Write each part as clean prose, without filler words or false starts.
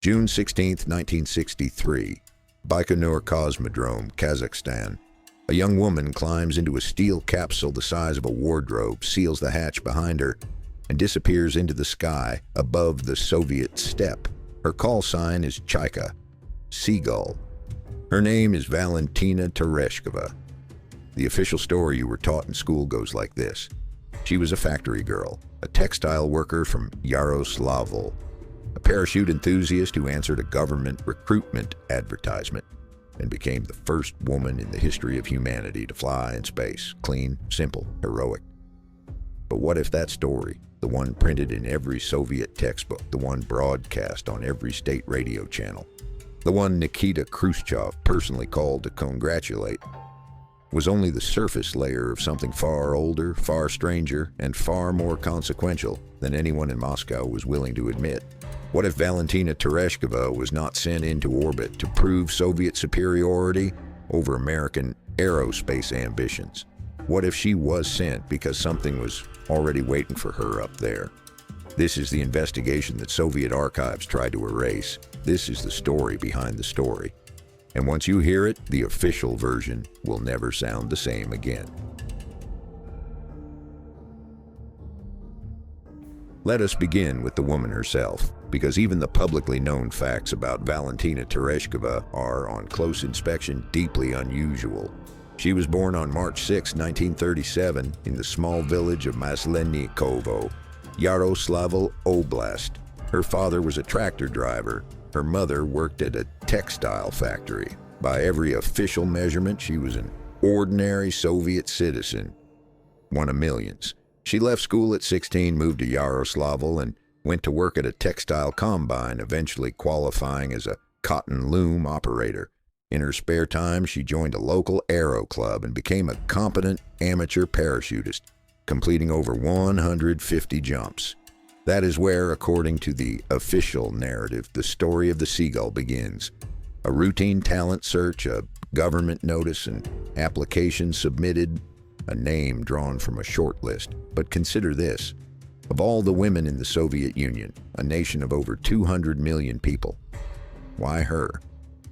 June 16, 1963, Baikonur Cosmodrome, Kazakhstan. A young woman climbs into a steel capsule the size of a wardrobe, seals the hatch behind her, and disappears into the sky above the Soviet steppe. Her call sign is Chaika, seagull. Her name is Valentina Tereshkova. The official story you were taught in school goes like this. She was a factory girl, a textile worker from Yaroslavl, a parachute enthusiast who answered a government recruitment advertisement and became the first woman in the history of humanity to fly in space. Clean, simple, heroic. But what if that story, the one printed in every Soviet textbook, the one broadcast on every state radio channel, the one Nikita Khrushchev personally called to congratulate, was only the surface layer of something far older, far stranger, and far more consequential than anyone in Moscow was willing to admit? What if Valentina Tereshkova was not sent into orbit to prove Soviet superiority over American aerospace ambitions? What if she was sent because something was already waiting for her up there? This is the investigation that Soviet archives tried to erase. This is the story behind the story. And once you hear it, the official version will never sound the same again. Let us begin with the woman herself, because even the publicly known facts about Valentina Tereshkova are, on close inspection, deeply unusual. She was born on March 6, 1937, in the small village of Maslenikovo, Yaroslavl Oblast. Her father was a tractor driver. Her mother worked at a textile factory. By every official measurement, she was an ordinary Soviet citizen, one of millions. She left school at 16, moved to Yaroslavl, and went to work at a textile combine, eventually qualifying as a cotton loom operator. In her spare time, she joined a local aero club and became a competent amateur parachutist, completing over 150 jumps. That is where, according to the official narrative, the story of the seagull begins. A routine talent search, a government notice, and application submitted, a name drawn from a short list. But consider this. Of all the women in the Soviet Union, a nation of over 200 million people, why her?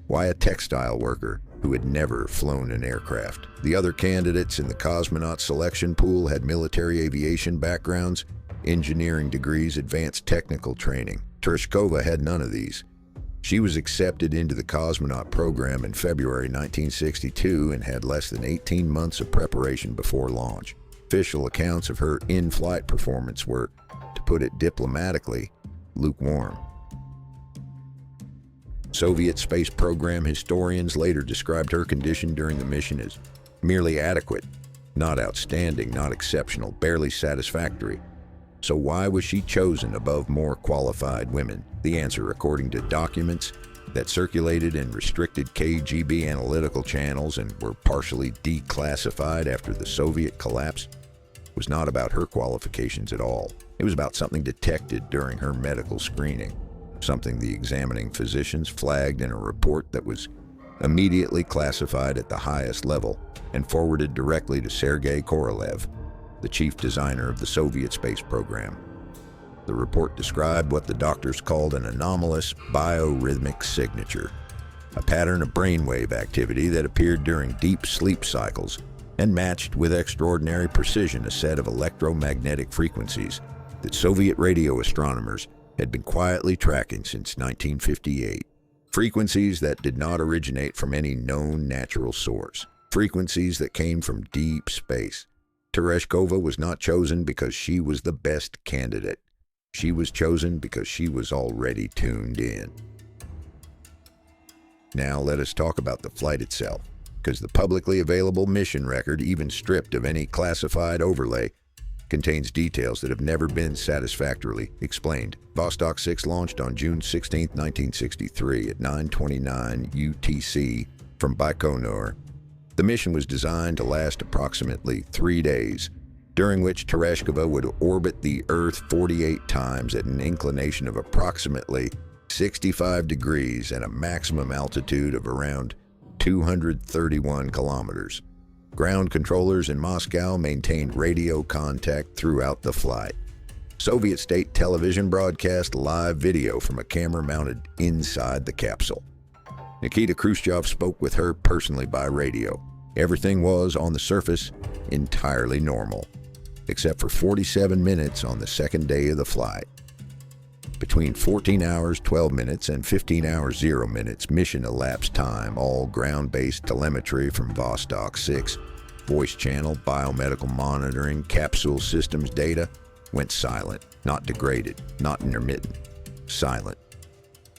Why a textile worker who had never flown an aircraft? The other candidates in the cosmonaut selection pool had military aviation backgrounds, engineering degrees, advanced technical training. Tereshkova had none of these. She was accepted into the cosmonaut program in February 1962 and had less than 18 months of preparation before launch. Official accounts of her in-flight performance were, to put it diplomatically, lukewarm. Soviet space program historians later described her condition during the mission as merely adequate, not outstanding, not exceptional, barely satisfactory. So why was she chosen above more qualified women? The answer, according to documents that circulated in restricted KGB analytical channels and were partially declassified after the Soviet collapse, was not about her qualifications at all. It was about something detected during her medical screening, something the examining physicians flagged in a report that was immediately classified at the highest level and forwarded directly to Sergei Korolev, the chief designer of the Soviet space program. The report described what the doctors called an anomalous biorhythmic signature, a pattern of brainwave activity that appeared during deep sleep cycles and matched with extraordinary precision a set of electromagnetic frequencies that Soviet radio astronomers had been quietly tracking since 1958. Frequencies that did not originate from any known natural source. Frequencies that came from deep space. Tereshkova was not chosen because she was the best candidate. She was chosen because she was already tuned in. Now let us talk about the flight itself, because the publicly available mission record, even stripped of any classified overlay, contains details that have never been satisfactorily explained. Vostok 6 launched on June 16, 1963 at 9:29 UTC from Baikonur. The mission was designed to last approximately 3 days, during which Tereshkova would orbit the Earth 48 times at an inclination of approximately 65 degrees and a maximum altitude of around 231 kilometers. Ground controllers in Moscow maintained radio contact throughout the flight. Soviet state television broadcast live video from a camera mounted inside the capsule. Nikita Khrushchev spoke with her personally by radio. Everything was, on the surface, entirely normal, except for 47 minutes on the second day of the flight. Between 14 hours 12 minutes and 15 hours 0 minutes mission elapsed time, all ground-based telemetry from Vostok 6, voice channel, biomedical monitoring, capsule systems data, went silent, not degraded, not intermittent, silent.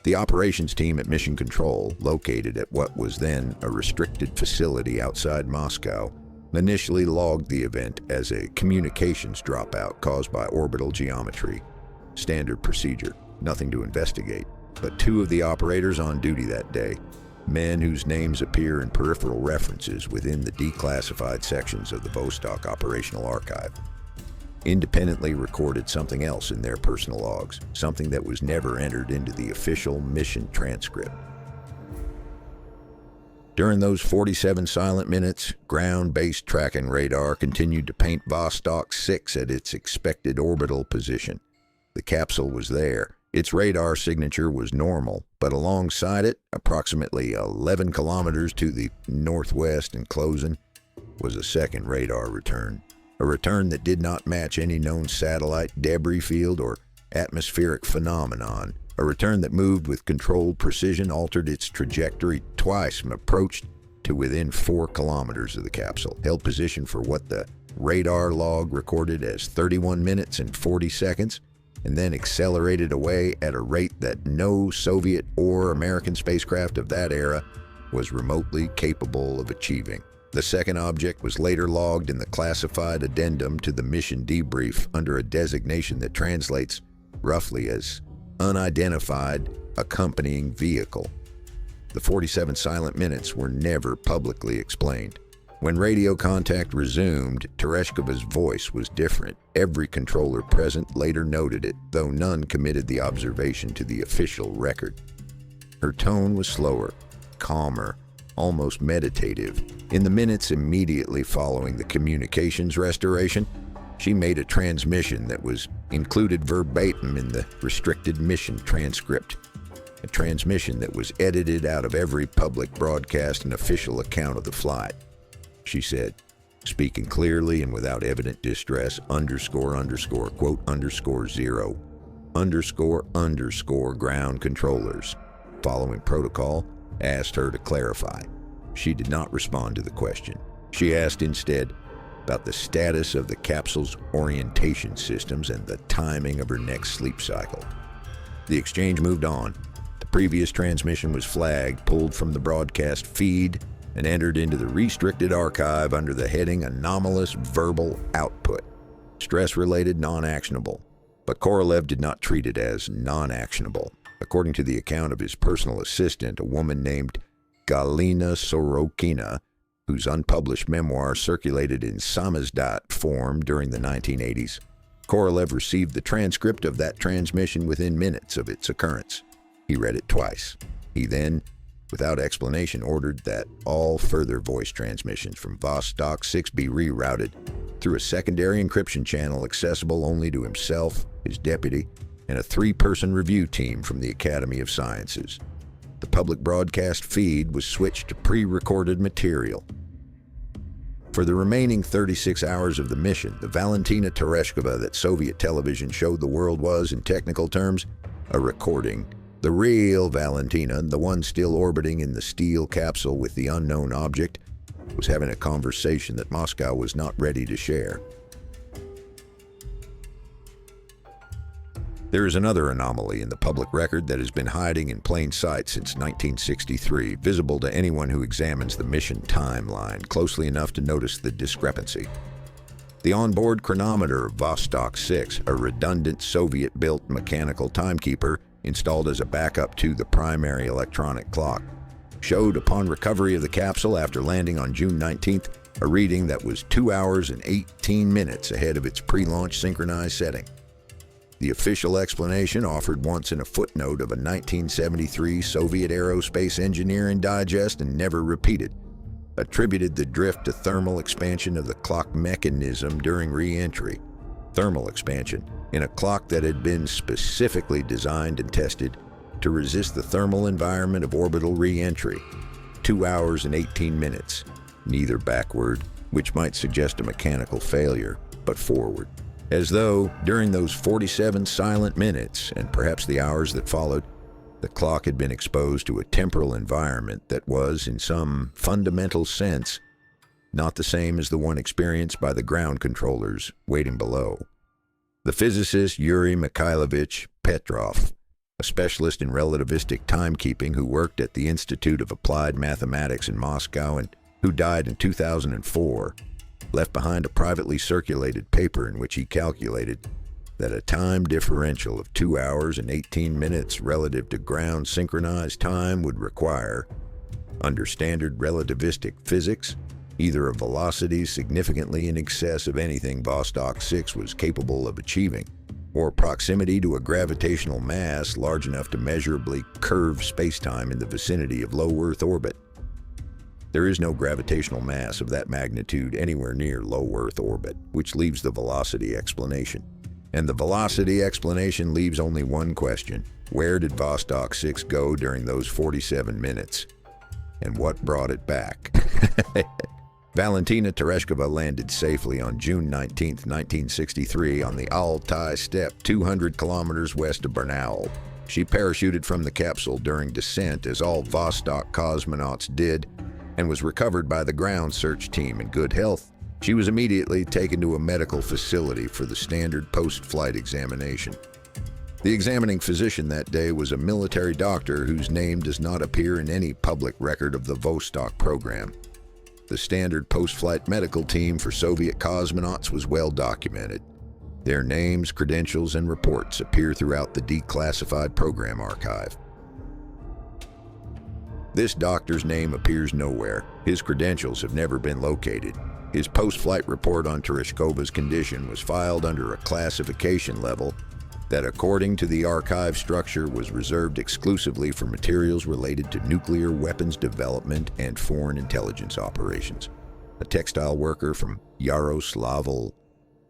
The operations team at Mission Control, located at what was then a restricted facility outside Moscow, initially logged the event as a communications dropout caused by orbital geometry. Standard procedure, nothing to investigate. But two of the operators on duty that day, men whose names appear in peripheral references within the declassified sections of the Vostok Operational Archive, independently recorded something else in their personal logs, something that was never entered into the official mission transcript. During those 47 silent minutes, ground-based tracking radar continued to paint Vostok 6 at its expected orbital position. The capsule was there. Its radar signature was normal, but alongside it, approximately 11 kilometers to the northwest and closing, was a second radar return. A return that did not match any known satellite, debris field, or atmospheric phenomenon. A return that moved with controlled precision, altered its trajectory twice from approach to within 4 kilometers of the capsule, held position for what the radar log recorded as 31 minutes and 40 seconds, and then accelerated away at a rate that no Soviet or American spacecraft of that era was remotely capable of achieving. The second object was later logged in the classified addendum to the mission debrief under a designation that translates roughly as unidentified accompanying vehicle. The 47 silent minutes were never publicly explained. When radio contact resumed, Tereshkova's voice was different. Every controller present later noted it, though none committed the observation to the official record. Her tone was slower, calmer, almost meditative. In the minutes immediately following the communications restoration, she made a transmission that was included verbatim in the restricted mission transcript, a transmission that was edited out of every public broadcast and official account of the flight. She said, speaking clearly and without evident distress, quote, _0, ground controllers, following protocol, asked her to clarify. She did not respond to the question. She asked instead about the status of the capsule's orientation systems and the timing of her next sleep cycle. The exchange moved on. The previous transmission was flagged, pulled from the broadcast feed, and entered into the restricted archive under the heading Anomalous Verbal Output, stress-related non-actionable. But Korolev did not treat it as non-actionable. According to the account of his personal assistant, a woman named Galina Sorokina, whose unpublished memoir circulated in samizdat form during the 1980s, Korolev received the transcript of that transmission within minutes of its occurrence. He read it twice. He then, without explanation, ordered that all further voice transmissions from Vostok 6 be rerouted through a secondary encryption channel accessible only to himself, his deputy, and a 3-person review team from the Academy of Sciences. The public broadcast feed was switched to pre-recorded material. For the remaining 36 hours of the mission, the Valentina Tereshkova that Soviet television showed the world was, in technical terms, a recording. The real Valentina, the one still orbiting in the steel capsule with the unknown object, was having a conversation that Moscow was not ready to share. There is another anomaly in the public record that has been hiding in plain sight since 1963, visible to anyone who examines the mission timeline closely enough to notice the discrepancy. The onboard chronometer of Vostok 6, a redundant Soviet-built mechanical timekeeper installed as a backup to the primary electronic clock, showed upon recovery of the capsule after landing on June 19th a reading that was 2 hours and 18 minutes ahead of its pre-launch synchronized setting. The official explanation, offered once in a footnote of a 1973 Soviet Aerospace Engineering Digest and never repeated, attributed the drift to thermal expansion of the clock mechanism during re-entry. thermal expansion, in a clock that had been specifically designed and tested to resist the thermal environment of orbital re-entry. 2 hours and 18 minutes, neither backward, which might suggest a mechanical failure, but forward. As though, during those 47 silent minutes, and perhaps the hours that followed, the clock had been exposed to a temporal environment that was, in some fundamental sense, not the same as the one experienced by the ground controllers waiting below. The physicist Yuri Mikhailovich Petrov, a specialist in relativistic timekeeping who worked at the Institute of Applied Mathematics in Moscow and who died in 2004, left behind a privately circulated paper in which he calculated that a time differential of 2 hours and 18 minutes relative to ground synchronized time would require, under standard relativistic physics, either a velocity significantly in excess of anything Vostok 6 was capable of achieving, or proximity to a gravitational mass large enough to measurably curve spacetime in the vicinity of low Earth orbit. There is no gravitational mass of that magnitude anywhere near low Earth orbit, which leaves the velocity explanation. And the velocity explanation leaves only one question. Where did Vostok 6 go during those 47 minutes? And what brought it back? Valentina Tereshkova landed safely on June 19, 1963 on the Altai steppe 200 kilometers west of Barnaul. She parachuted from the capsule during descent, as all Vostok cosmonauts did, and was recovered by the ground search team in good health. She was immediately taken to a medical facility for the standard post-flight examination. The examining physician that day was a military doctor whose name does not appear in any public record of the Vostok program. The standard post-flight medical team for Soviet cosmonauts was well documented. Their names, credentials, and reports appear throughout the declassified program archive. This doctor's name appears nowhere. His credentials have never been located. His post-flight report on Tereshkova's condition was filed under a classification level that, according to the archive structure, was reserved exclusively for materials related to nuclear weapons development and foreign intelligence operations. A textile worker from Yaroslavl,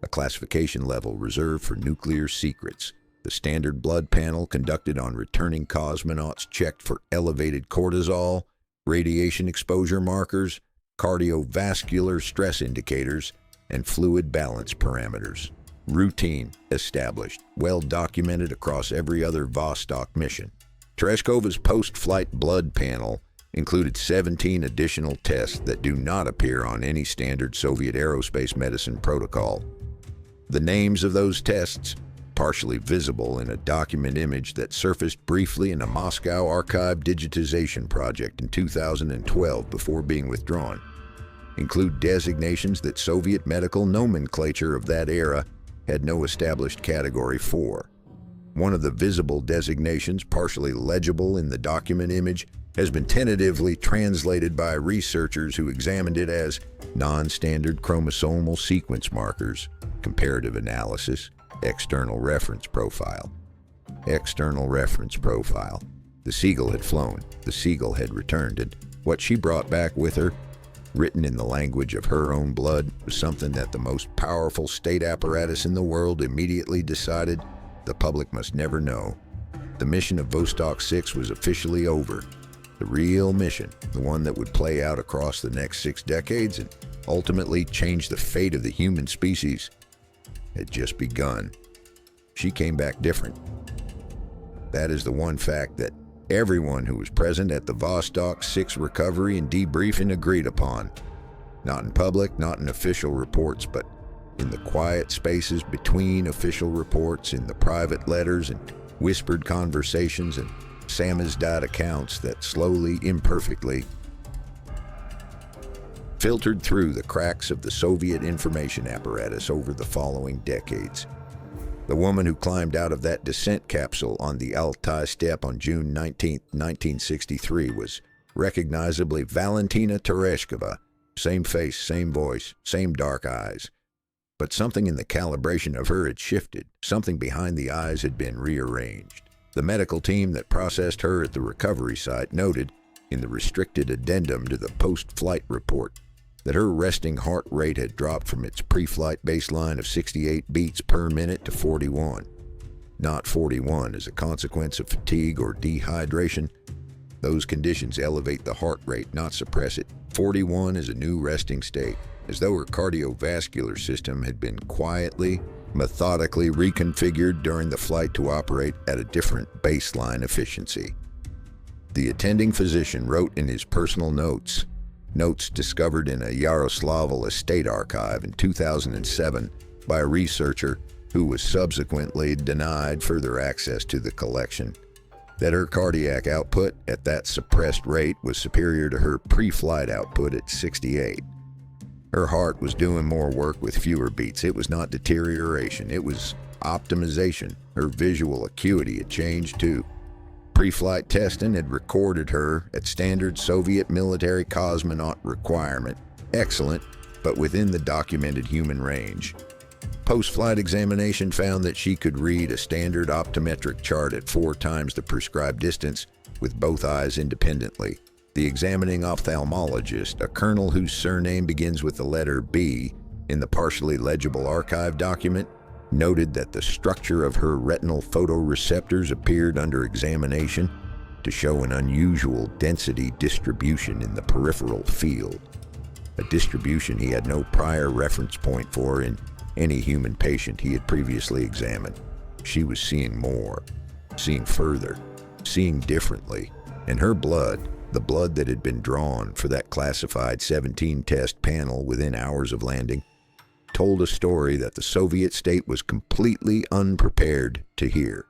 a classification level reserved for nuclear secrets. The standard blood panel conducted on returning cosmonauts checked for elevated cortisol, radiation exposure markers, cardiovascular stress indicators, and fluid balance parameters. Routine, established, well documented across every other Vostok mission. Tereshkova's post-flight blood panel included 17 additional tests that do not appear on any standard Soviet aerospace medicine protocol. The names of those tests, partially visible in a document image that surfaced briefly in a Moscow archive digitization project in 2012 before being withdrawn, include designations that Soviet medical nomenclature of that era had no established category for. One of the visible designations, partially legible in the document image, has been tentatively translated by researchers who examined it as non-standard chromosomal sequence markers, comparative analysis, external reference profile. External reference profile. The seagull had flown, the seagull had returned, and what she brought back with her, written in the language of her own blood, was something that the most powerful state apparatus in the world immediately decided the public must never know. The mission of Vostok 6 was officially over. The real mission, the one that would play out across the next 6 decades and ultimately change the fate of the human species, had just begun. She came back different. That is the one fact that everyone who was present at the Vostok 6 recovery and debriefing agreed upon. Not in public, not in official reports, but in the quiet spaces between official reports, in the private letters and whispered conversations and samizdat accounts that slowly, imperfectly, filtered through the cracks of the Soviet information apparatus over the following decades. The woman who climbed out of that descent capsule on the Altai steppe on June 19, 1963 was recognizably Valentina Tereshkova. Same face, same voice, same dark eyes. But something in the calibration of her had shifted. Something behind the eyes had been rearranged. The medical team that processed her at the recovery site noted, in the restricted addendum to the post-flight report, that her resting heart rate had dropped from its pre-flight baseline of 68 beats per minute to 41. Not 41 as a consequence of fatigue or dehydration. Those conditions elevate the heart rate, not suppress it. 41 is a new resting state, as though her cardiovascular system had been quietly, methodically reconfigured during the flight to operate at a different baseline efficiency. The attending physician wrote in his personal notes discovered in a Yaroslavl estate archive in 2007 by a researcher who was subsequently denied further access to the collection, that her cardiac output at that suppressed rate was superior to her pre-flight output at 68. Her heart was doing more work with fewer beats. It was not deterioration, it was optimization. Her visual acuity had changed too. Pre-flight testing had recorded her at standard Soviet military cosmonaut requirement. Excellent, but within the documented human range. Post-flight examination found that she could read a standard optometric chart at 4 times the prescribed distance with both eyes independently. The examining ophthalmologist, a colonel whose surname begins with the letter B in the partially legible archive document, noted that the structure of her retinal photoreceptors appeared under examination to show an unusual density distribution in the peripheral field, a distribution he had no prior reference point for in any human patient he had previously examined. She was seeing more, seeing further, seeing differently, and her blood, the blood that had been drawn for that classified 17-test panel within hours of landing, told a story that the Soviet state was completely unprepared to hear.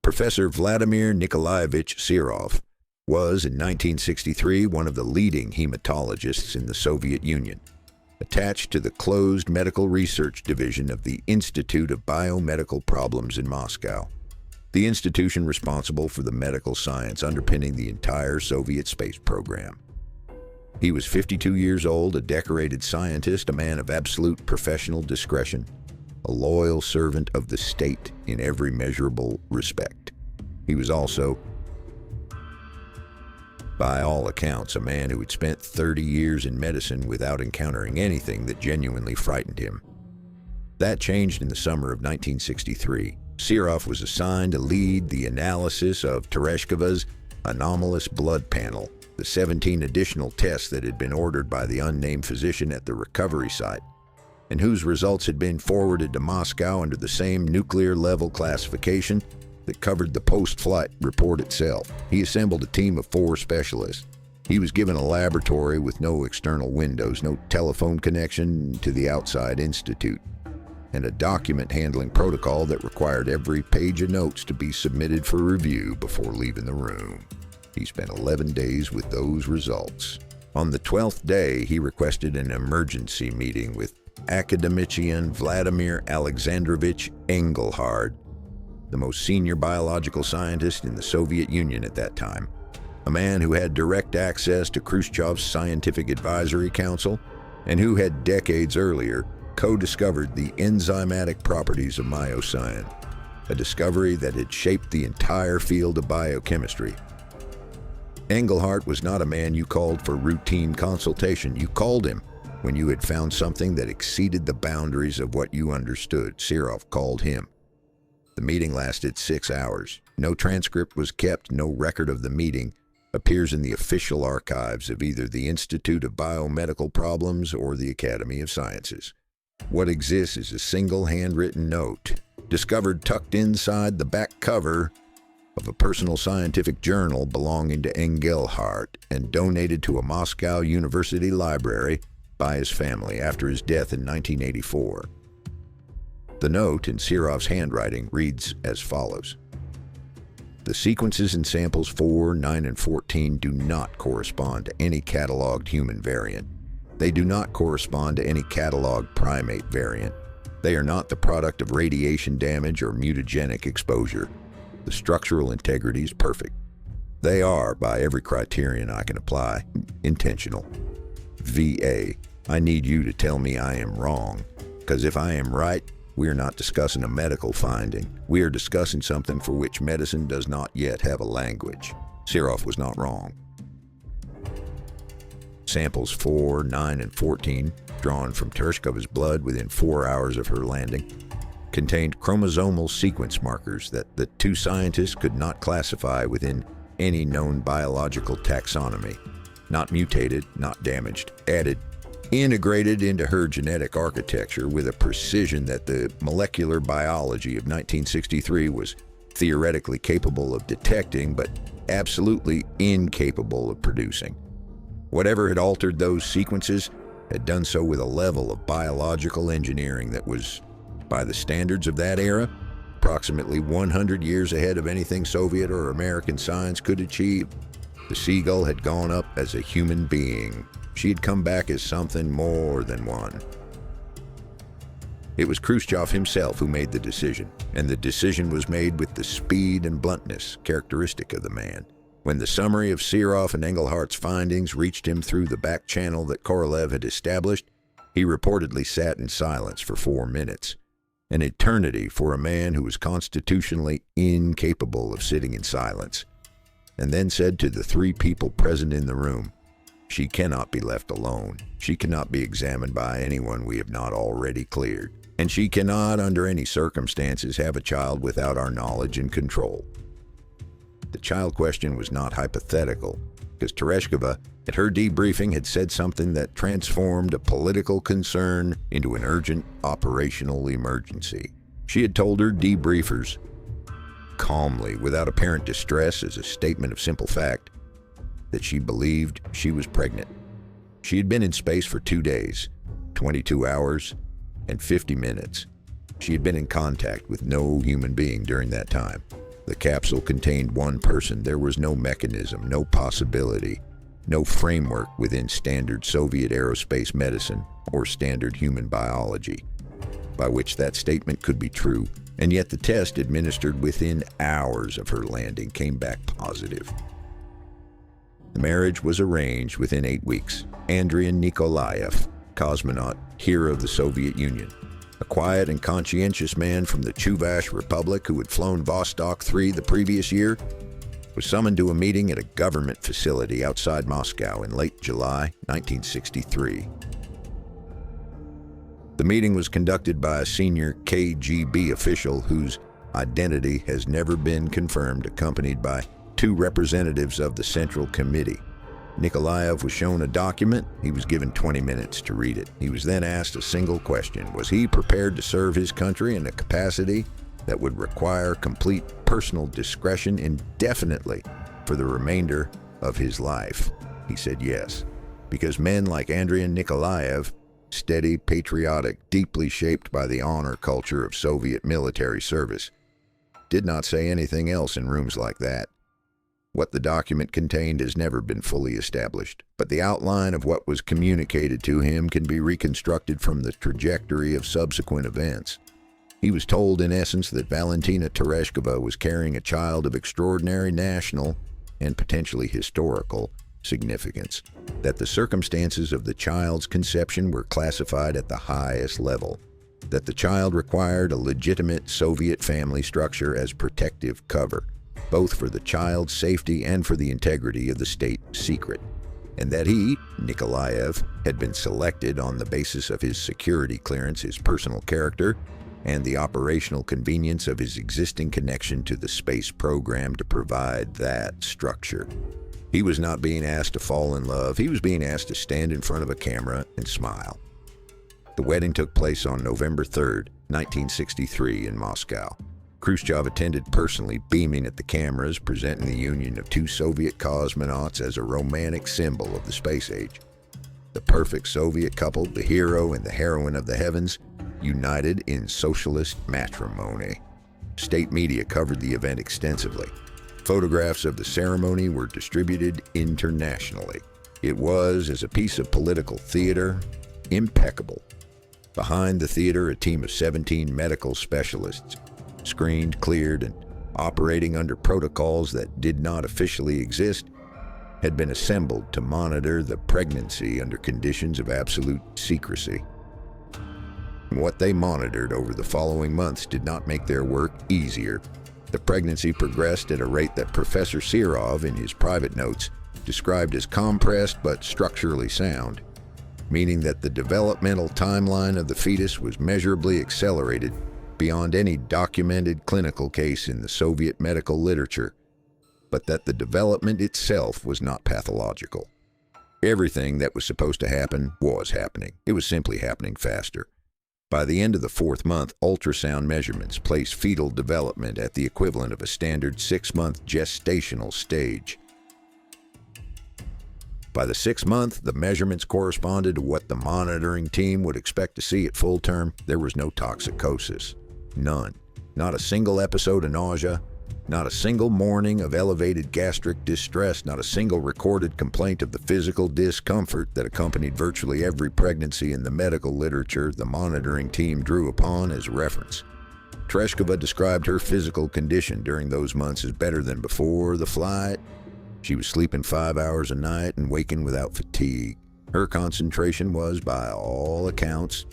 Professor Vladimir Nikolaevich Serov was, in 1963, one of the leading hematologists in the Soviet Union, attached to the closed medical research division of the Institute of Biomedical Problems in Moscow, the institution responsible for the medical science underpinning the entire Soviet space program. He was 52 years old, a decorated scientist, a man of absolute professional discretion, a loyal servant of the state in every measurable respect. He was also, by all accounts, a man who had spent 30 years in medicine without encountering anything that genuinely frightened him. That changed in the summer of 1963. Serov was assigned to lead the analysis of Tereshkova's anomalous blood panel, the 17 additional tests that had been ordered by the unnamed physician at the recovery site, and whose results had been forwarded to Moscow under the same nuclear-level classification that covered the post-flight report itself. He assembled a team of 4 specialists. He was given a laboratory with no external windows, no telephone connection to the outside institute, and a document handling protocol that required every page of notes to be submitted for review before leaving the room. He spent 11 days with those results. On the 12th day, he requested an emergency meeting with academician Vladimir Alexandrovich Engelhard, the most senior biological scientist in the Soviet Union at that time, a man who had direct access to Khrushchev's Scientific Advisory Council and who had decades earlier co-discovered the enzymatic properties of myocyan, a discovery that had shaped the entire field of biochemistry. Engelhart was not a man you called for routine consultation. You called him when you had found something that exceeded the boundaries of what you understood. Serov called him. The meeting lasted 6 hours. No transcript was kept. No record of the meeting appears in the official archives of either the Institute of Biomedical Problems or the Academy of Sciences. What exists is a single handwritten note, discovered tucked inside the back cover of a personal scientific journal belonging to Engelhart and donated to a Moscow University library by his family after his death in 1984. The note, in Serov's handwriting, reads as follows. The sequences in samples 4, 9, and 14 do not correspond to any cataloged human variant. They do not correspond to any cataloged primate variant. They are not the product of radiation damage or mutagenic exposure. The structural integrity is perfect. They are, by every criterion I can apply, intentional. VA, I need you to tell me I am wrong, because if I am right, we are not discussing a medical finding. We are discussing something for which medicine does not yet have a language. Serov was not wrong. Samples 4, 9, and 14, drawn from Tereshkova's blood within 4 hours of her landing, contained chromosomal sequence markers that the two scientists could not classify within any known biological taxonomy. Not mutated, not damaged, added, integrated into her genetic architecture with a precision that the molecular biology of 1963 was theoretically capable of detecting, but absolutely incapable of producing. Whatever had altered those sequences had done so with a level of biological engineering that was, by the standards of that era, approximately 100 years ahead of anything Soviet or American science could achieve. The seagull had gone up as a human being. She had come back as something more than one. It was Khrushchev himself who made the decision, and the decision was made with the speed and bluntness characteristic of the man. When the summary of Serov and Engelhardt's findings reached him through the back channel that Korolev had established, he reportedly sat in silence for 4 minutes, an eternity for a man who was constitutionally incapable of sitting in silence, and then said to the 3 people present in the room, "She cannot be left alone. She cannot be examined by anyone we have not already cleared. And she cannot, under any circumstances, have a child without our knowledge and control." The child question was not hypothetical, because Tereshkova, at her debriefing, had said something that transformed a political concern into an urgent operational emergency. She had told her debriefers, calmly, without apparent distress, as a statement of simple fact, that she believed she was pregnant. She had been in space for 2 days, 22 hours, and 50 minutes. She had been in contact with no human being during that time. The capsule contained one person. There was no mechanism, no possibility, no framework within standard Soviet aerospace medicine or standard human biology by which that statement could be true. And yet the test administered within hours of her landing came back positive. The marriage was arranged within 8 weeks. Andrei Nikolaev, cosmonaut, hero of the Soviet Union, a quiet and conscientious man from the Chuvash Republic who had flown Vostok 3 the previous year, was summoned to a meeting at a government facility outside Moscow in late July 1963. The meeting was conducted by a senior KGB official whose identity has never been confirmed, accompanied by 2 representatives of the Central Committee. Nikolaev was shown a document. He was given 20 minutes to read it. He was then asked a single question. Was he prepared to serve his country in a capacity that would require complete personal discretion indefinitely for the remainder of his life? He said yes, because men like Andrei Nikolaev, steady, patriotic, deeply shaped by the honor culture of Soviet military service, did not say anything else in rooms like that. What the document contained has never been fully established, but the outline of what was communicated to him can be reconstructed from the trajectory of subsequent events. He was told, in essence, that Valentina Tereshkova was carrying a child of extraordinary national and potentially historical significance, that the circumstances of the child's conception were classified at the highest level, that the child required a legitimate Soviet family structure as protective cover, both for the child's safety and for the integrity of the state secret, and that he, Nikolaev, had been selected on the basis of his security clearance, his personal character, and the operational convenience of his existing connection to the space program to provide that structure. He was not being asked to fall in love. He was being asked to stand in front of a camera and smile. The wedding took place on November 3rd, 1963 in Moscow. Khrushchev attended personally, beaming at the cameras, presenting the union of 2 Soviet cosmonauts as a romantic symbol of the space age. The perfect Soviet couple, the hero and the heroine of the heavens, united in socialist matrimony. State media covered the event extensively. Photographs of the ceremony were distributed internationally. It was, as a piece of political theater, impeccable. Behind the theater, a team of 17 medical specialists, screened, cleared, and operating under protocols that did not officially exist, had been assembled to monitor the pregnancy under conditions of absolute secrecy. And what they monitored over the following months did not make their work easier. The pregnancy progressed at a rate that Professor Serov, in his private notes, described as compressed but structurally sound, meaning that the developmental timeline of the fetus was measurably accelerated beyond any documented clinical case in the Soviet medical literature, but that the development itself was not pathological. Everything that was supposed to happen was happening. It was simply happening faster. By the end of the 4th month, ultrasound measurements placed fetal development at the equivalent of a standard 6-month gestational stage. By the 6th month, the measurements corresponded to what the monitoring team would expect to see at full term. There was no toxicosis. None. Not a single episode of nausea. Not a single morning of elevated gastric distress, not a single recorded complaint of the physical discomfort that accompanied virtually every pregnancy in the medical literature the monitoring team drew upon as reference. Tereshkova described her physical condition during those months as better than before the flight. She was sleeping 5 hours a night and waking without fatigue. Her concentration was, by all accounts,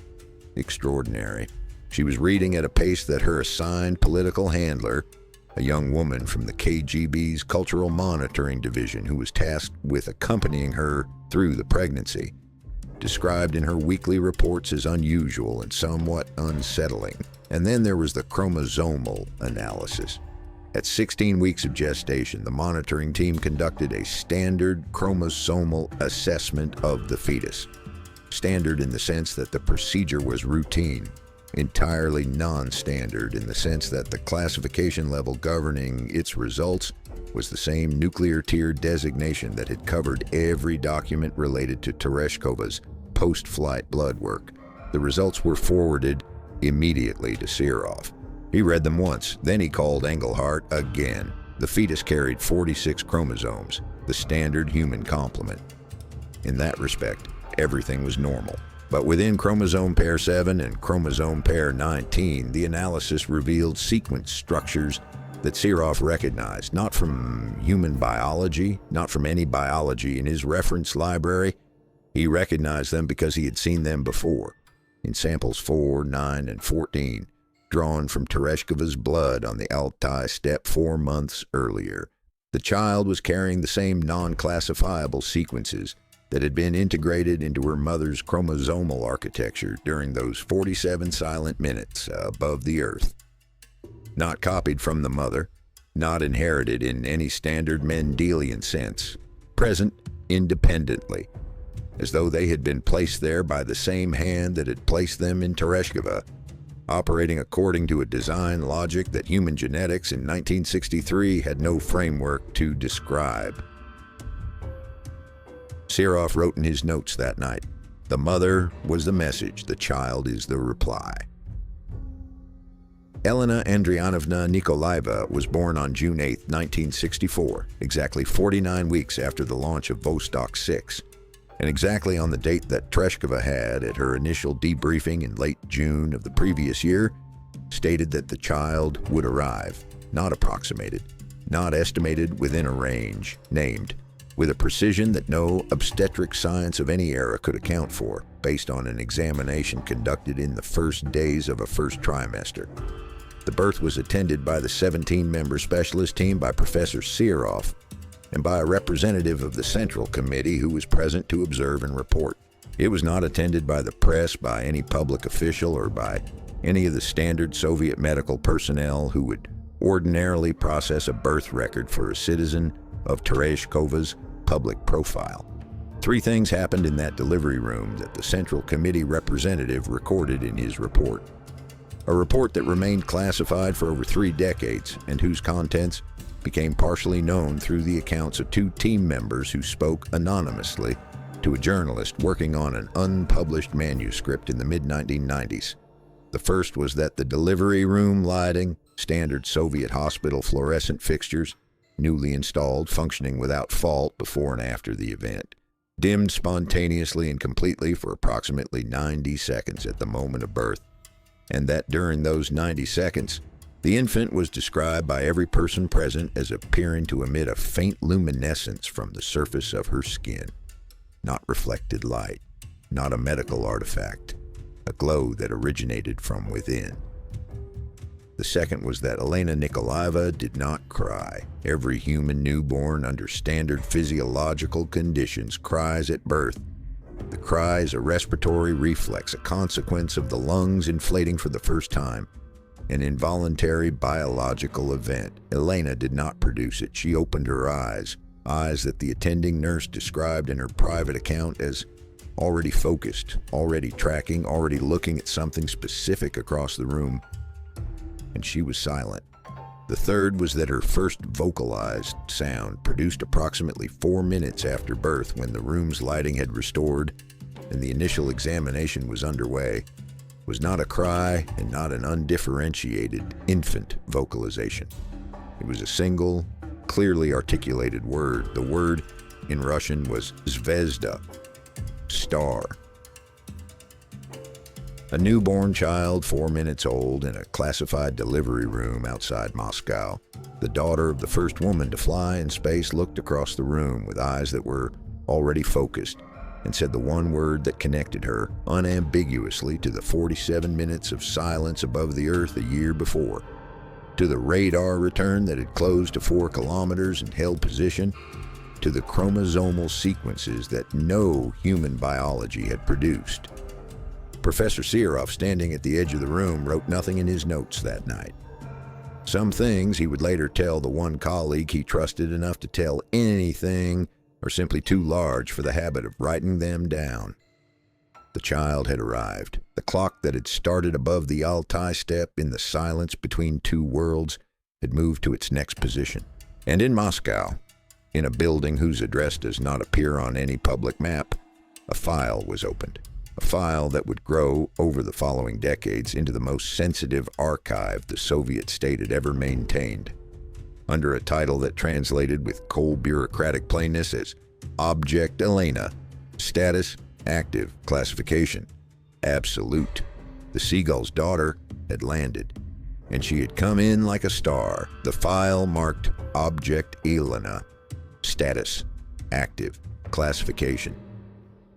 extraordinary. She was reading at a pace that her assigned political handler, a young woman from the KGB's Cultural Monitoring Division who was tasked with accompanying her through the pregnancy, described in her weekly reports as unusual and somewhat unsettling. And then there was the chromosomal analysis. At 16 weeks of gestation, the monitoring team conducted a standard chromosomal assessment of the fetus. Standard in the sense that the procedure was routine. Entirely non-standard in the sense that the classification level governing its results was the same nuclear tier designation that had covered every document related to Tereshkova's post-flight blood work. The results were forwarded immediately to Serov. He read them once, then he called Engelhardt again. The fetus carried 46 chromosomes, the standard human complement. In that respect, everything was normal. But within chromosome pair 7 and chromosome pair 19, the analysis revealed sequence structures that Serov recognized, not from human biology, not from any biology in his reference library. He recognized them because he had seen them before, in samples 4, 9, and 14, drawn from Tereshkova's blood on the Altai steppe 4 months earlier. The child was carrying the same non-classifiable sequences that had been integrated into her mother's chromosomal architecture during those 47 silent minutes above the earth. Not copied from the mother, not inherited in any standard Mendelian sense, present independently, as though they had been placed there by the same hand that had placed them in Tereshkova, operating according to a design logic that human genetics in 1963 had no framework to describe. Serov wrote in his notes that night, "The mother was the message, the child is the reply." Elena Andrianovna Nikolaeva was born on June 8, 1964, exactly 49 weeks after the launch of Vostok 6, and exactly on the date that Tereshkova had, at her initial debriefing in late June of the previous year, stated that the child would arrive, not approximated, not estimated within a range, named, with a precision that no obstetric science of any era could account for, based on an examination conducted in the first days of a first trimester. The birth was attended by the 17-member specialist team, by Professor Serov, and by a representative of the Central Committee who was present to observe and report. It was not attended by the press, by any public official, or by any of the standard Soviet medical personnel who would ordinarily process a birth record for a citizen of Tereshkova's public profile. 3 things happened in that delivery room that the Central Committee representative recorded in his report. A report that remained classified for over 3 decades and whose contents became partially known through the accounts of 2 team members who spoke anonymously to a journalist working on an unpublished manuscript in the mid-1990s. The first was that the delivery room lighting, standard Soviet hospital fluorescent fixtures, newly installed, functioning without fault before and after the event, dimmed spontaneously and completely for approximately 90 seconds at the moment of birth, and that during those 90 seconds, the infant was described by every person present as appearing to emit a faint luminescence from the surface of her skin. Not reflected light, not a medical artifact, a glow that originated from within. The second was that Elena Nikolaeva did not cry. Every human newborn under standard physiological conditions cries at birth. The cry is a respiratory reflex, a consequence of the lungs inflating for the first time. An involuntary biological event. Elena did not produce it. She opened her eyes that the attending nurse described in her private account as already focused, already tracking, already looking at something specific across the room. And she was silent. The third was that her first vocalized sound, produced approximately 4 minutes after birth when the room's lighting had restored and the initial examination was underway, was not a cry and not an undifferentiated infant vocalization. It was a single, clearly articulated word. The word in Russian was zvezda, star. A newborn child, 4 minutes old, in a classified delivery room outside Moscow. The daughter of the first woman to fly in space looked across the room with eyes that were already focused and said the one word that connected her unambiguously to the 47 minutes of silence above the Earth a year before, to the radar return that had closed to 4 kilometers and held position, to the chromosomal sequences that no human biology had produced. Professor Sirov, standing at the edge of the room, wrote nothing in his notes that night. Some things he would later tell the one colleague he trusted enough to tell anything are simply too large for the habit of writing them down. The child had arrived. The clock that had started above the Altai steppe in the silence between two worlds had moved to its next position. And in Moscow, in a building whose address does not appear on any public map, a file was opened. A file that would grow over the following decades into the most sensitive archive the Soviet state had ever maintained, under a title that translated with cold bureaucratic plainness as Object Elena, Status Active, Classification Absolute. The seagull's daughter had landed, and she had come in like a star. The file marked Object Elena, Status Active, Classification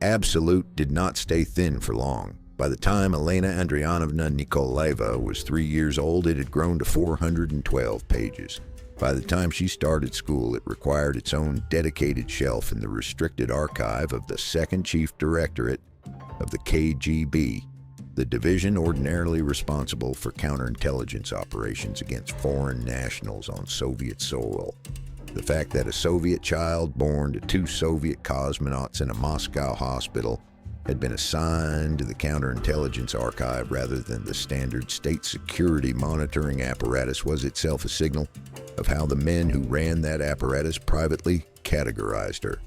Absolute did not stay thin for long. By the time Elena Andrianovna Nikolaeva was 3 years old, it had grown to 412 pages. By the time she started school, it required its own dedicated shelf in the restricted archive of the Second Chief Directorate of the KGB, the division ordinarily responsible for counterintelligence operations against foreign nationals on Soviet soil. The fact that a Soviet child born to 2 Soviet cosmonauts in a Moscow hospital had been assigned to the counterintelligence archive rather than the standard state security monitoring apparatus was itself a signal of how the men who ran that apparatus privately categorized her.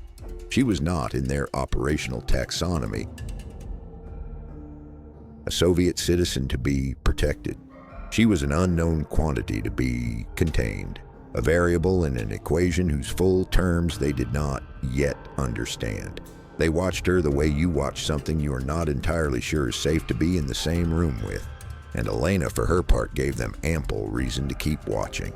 She was not in their operational taxonomy a Soviet citizen to be protected. She was an unknown quantity to be contained, a variable in an equation whose full terms they did not yet understand. They watched her the way you watch something you are not entirely sure is safe to be in the same room with, and Elena, for her part, gave them ample reason to keep watching.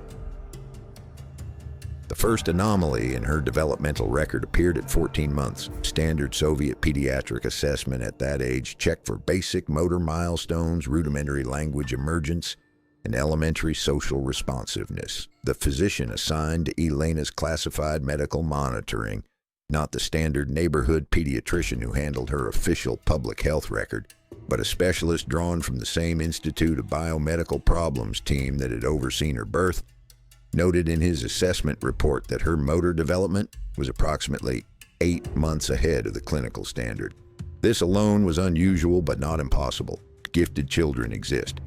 The first anomaly in her developmental record appeared at 14 months. Standard Soviet pediatric assessment at that age checked for basic motor milestones, rudimentary language emergence, and elementary social responsiveness. The physician assigned to Elena's classified medical monitoring, not the standard neighborhood pediatrician who handled her official public health record, but a specialist drawn from the same Institute of Biomedical Problems team that had overseen her birth, noted in his assessment report that her motor development was approximately 8 months ahead of the clinical standard. This alone was unusual but not impossible. Gifted children exist.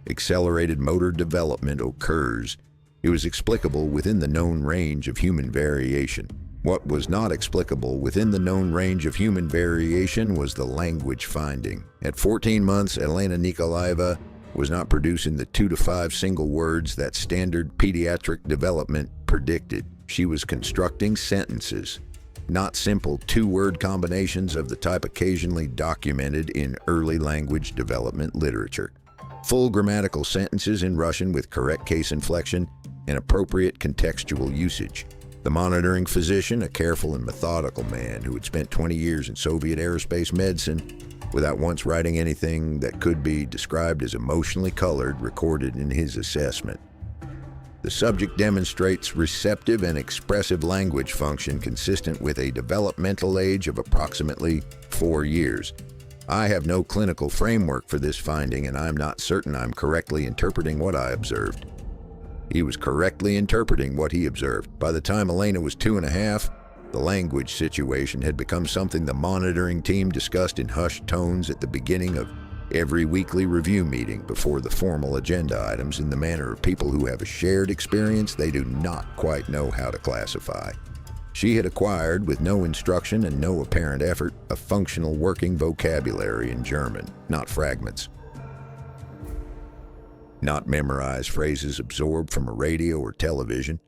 Accelerated motor development occurs. It was explicable within the known range of human variation. What was not explicable within the known range of human variation was the language finding. At 14 months, Elena Nikolaeva was not producing the 2 to 5 single words that standard pediatric development predicted. She was constructing sentences, not simple 2-word combinations of the type occasionally documented in early language development literature. Full grammatical sentences in Russian with correct case inflection and appropriate contextual usage. The monitoring physician, a careful and methodical man who had spent 20 years in Soviet aerospace medicine, without once writing anything that could be described as emotionally colored recorded in his assessment. The subject demonstrates receptive and expressive language function consistent with a developmental age of approximately 4 years. I have no clinical framework for this finding, and I'm not certain I'm correctly interpreting what I observed. He was correctly interpreting what he observed. By the time Elena was 2.5, the language situation had become something the monitoring team discussed in hushed tones at the beginning of every weekly review meeting before the formal agenda items, in the manner of people who have a shared experience they do not quite know how to classify. She had acquired, with no instruction and no apparent effort, a functional working vocabulary in German, not fragments. Not memorized phrases absorbed from a radio or television.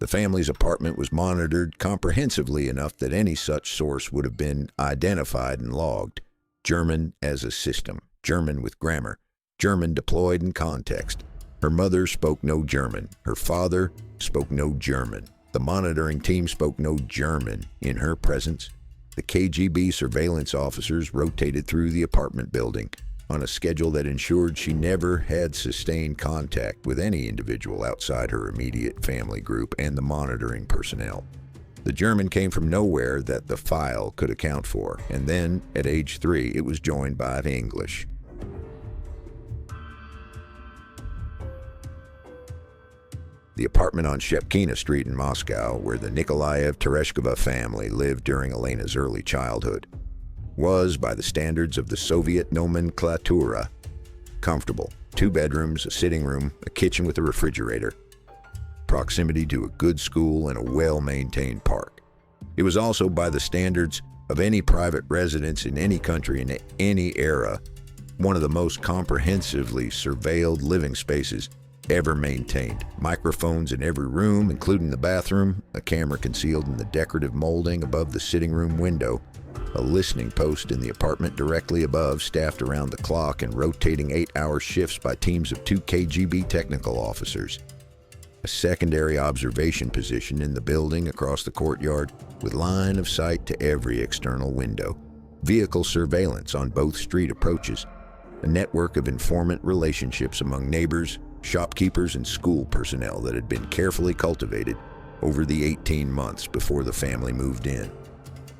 The family's apartment was monitored comprehensively enough that any such source would have been identified and logged. German as a system, German with grammar, German deployed in context. Her mother spoke no German. Her father spoke no German. The monitoring team spoke no German in her presence. The KGB surveillance officers rotated through the apartment building on a schedule that ensured she never had sustained contact with any individual outside her immediate family group and the monitoring personnel. The German came from nowhere that the file could account for, and then, at age 3, it was joined by the English. The apartment on Shepkina Street in Moscow, where the Nikolaev Tereshkova family lived during Elena's early childhood, was, by the standards of the Soviet nomenclatura, comfortable. 2 bedrooms, a sitting room, a kitchen with a refrigerator, proximity to a good school, and a well-maintained park. It was also, by the standards of any private residence in any country in any era, one of the most comprehensively surveilled living spaces ever maintained. Microphones in every room, including the bathroom, a camera concealed in the decorative molding above the sitting room window, a listening post in the apartment directly above, staffed around the clock and rotating 8-hour shifts by teams of 2 KGB technical officers. A secondary observation position in the building across the courtyard with line of sight to every external window. Vehicle surveillance on both street approaches. A network of informant relationships among neighbors, shopkeepers, and school personnel that had been carefully cultivated over the 18 months before the family moved in.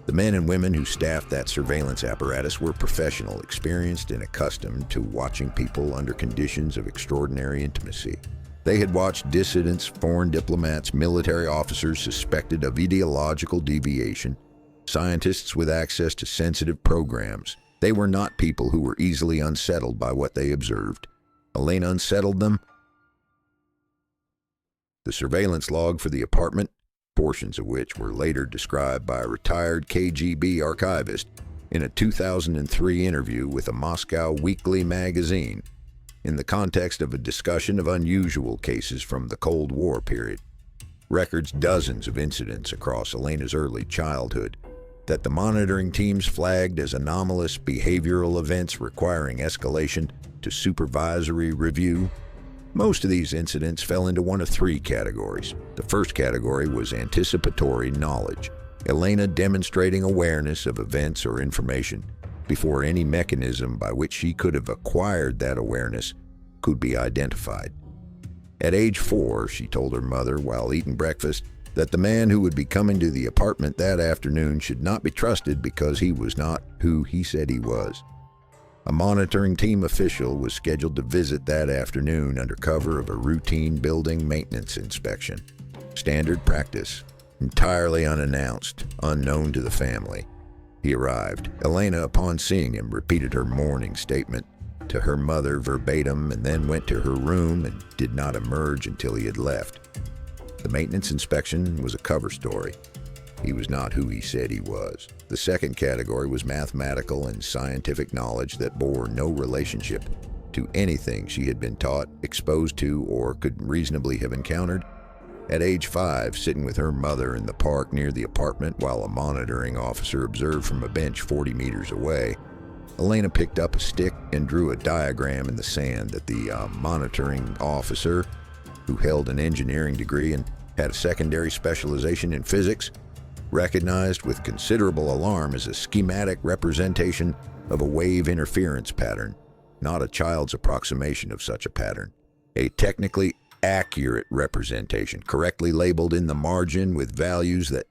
The men and women who staffed that surveillance apparatus were professional, experienced, and accustomed to watching people under conditions of extraordinary intimacy. They had watched dissidents, foreign diplomats, military officers suspected of ideological deviation, scientists with access to sensitive programs. They were not people who were easily unsettled by what they observed. Elena unsettled them. The surveillance log for the apartment, portions of which were later described by a retired KGB archivist in a 2003 interview with a Moscow weekly magazine, in the context of a discussion of unusual cases from the Cold War period, records dozens of incidents across Elena's early childhood that the monitoring teams flagged as anomalous behavioral events requiring escalation to supervisory review. Most of these incidents fell into one of 3 categories. The first category was anticipatory knowledge, Elena demonstrating awareness of events or information before any mechanism by which she could have acquired that awareness could be identified. At age 4, she told her mother while eating breakfast that the man who would be coming to the apartment that afternoon should not be trusted because he was not who he said he was. A monitoring team official was scheduled to visit that afternoon under cover of a routine building maintenance inspection. Standard practice, entirely unannounced, unknown to the family. He arrived. Elena, upon seeing him, repeated her morning statement to her mother verbatim and then went to her room and did not emerge until he had left. The maintenance inspection was a cover story. He was not who he said he was. The second category was mathematical and scientific knowledge that bore no relationship to anything she had been taught, exposed to, or could reasonably have encountered. At age 5, sitting with her mother in the park near the apartment while a monitoring officer observed from a bench 40 meters away, Elena picked up a stick and drew a diagram in the sand that the monitoring officer, who held an engineering degree and had a secondary specialization in physics, recognized with considerable alarm as a schematic representation of a wave interference pattern, not a child's approximation of such a pattern. A technically accurate representation, correctly labeled in the margin with values that,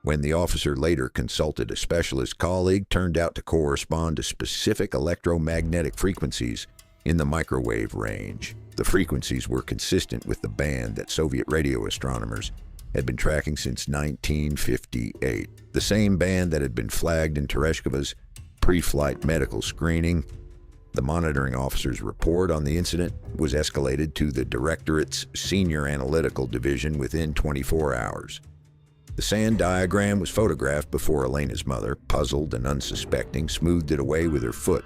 when the officer later consulted a specialist colleague, turned out to correspond to specific electromagnetic frequencies in the microwave range. The frequencies were consistent with the band that Soviet radio astronomers had been tracking since 1958, the same band that had been flagged in Tereshkova's pre-flight medical screening. The monitoring officer's report on the incident was escalated to the Directorate's Senior Analytical Division within 24 hours. The sand diagram was photographed before Elena's mother, puzzled and unsuspecting, smoothed it away with her foot.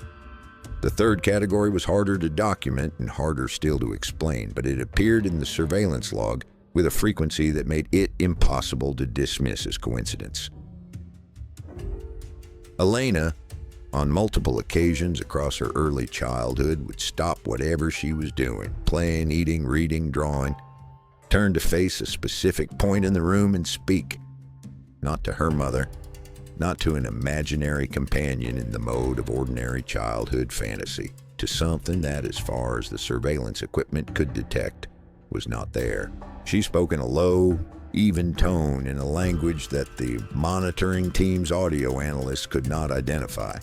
The third category was harder to document and harder still to explain, but it appeared in the surveillance log with a frequency that made it impossible to dismiss as coincidence. Elena, on multiple occasions across her early childhood, would stop whatever she was doing, playing, eating, reading, drawing, turn to face a specific point in the room and speak. Not to her mother, not to an imaginary companion in the mode of ordinary childhood fantasy, to something that, as far as the surveillance equipment could detect, was not there. She spoke in a low, even tone in a language that the monitoring team's audio analysts could not identify.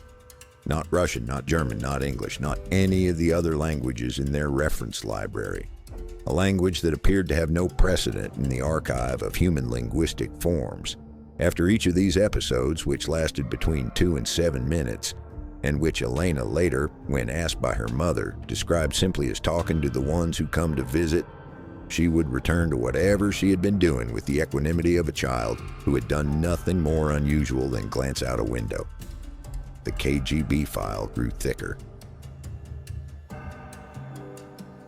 Not Russian, not German, not English, not any of the other languages in their reference library. A language that appeared to have no precedent in the archive of human linguistic forms. After each of these episodes, which lasted between 2 and 7 minutes, and which Elena later, when asked by her mother, described simply as talking to the ones who come to visit, she would return to whatever she had been doing with the equanimity of a child who had done nothing more unusual than glance out a window. The KGB file grew thicker.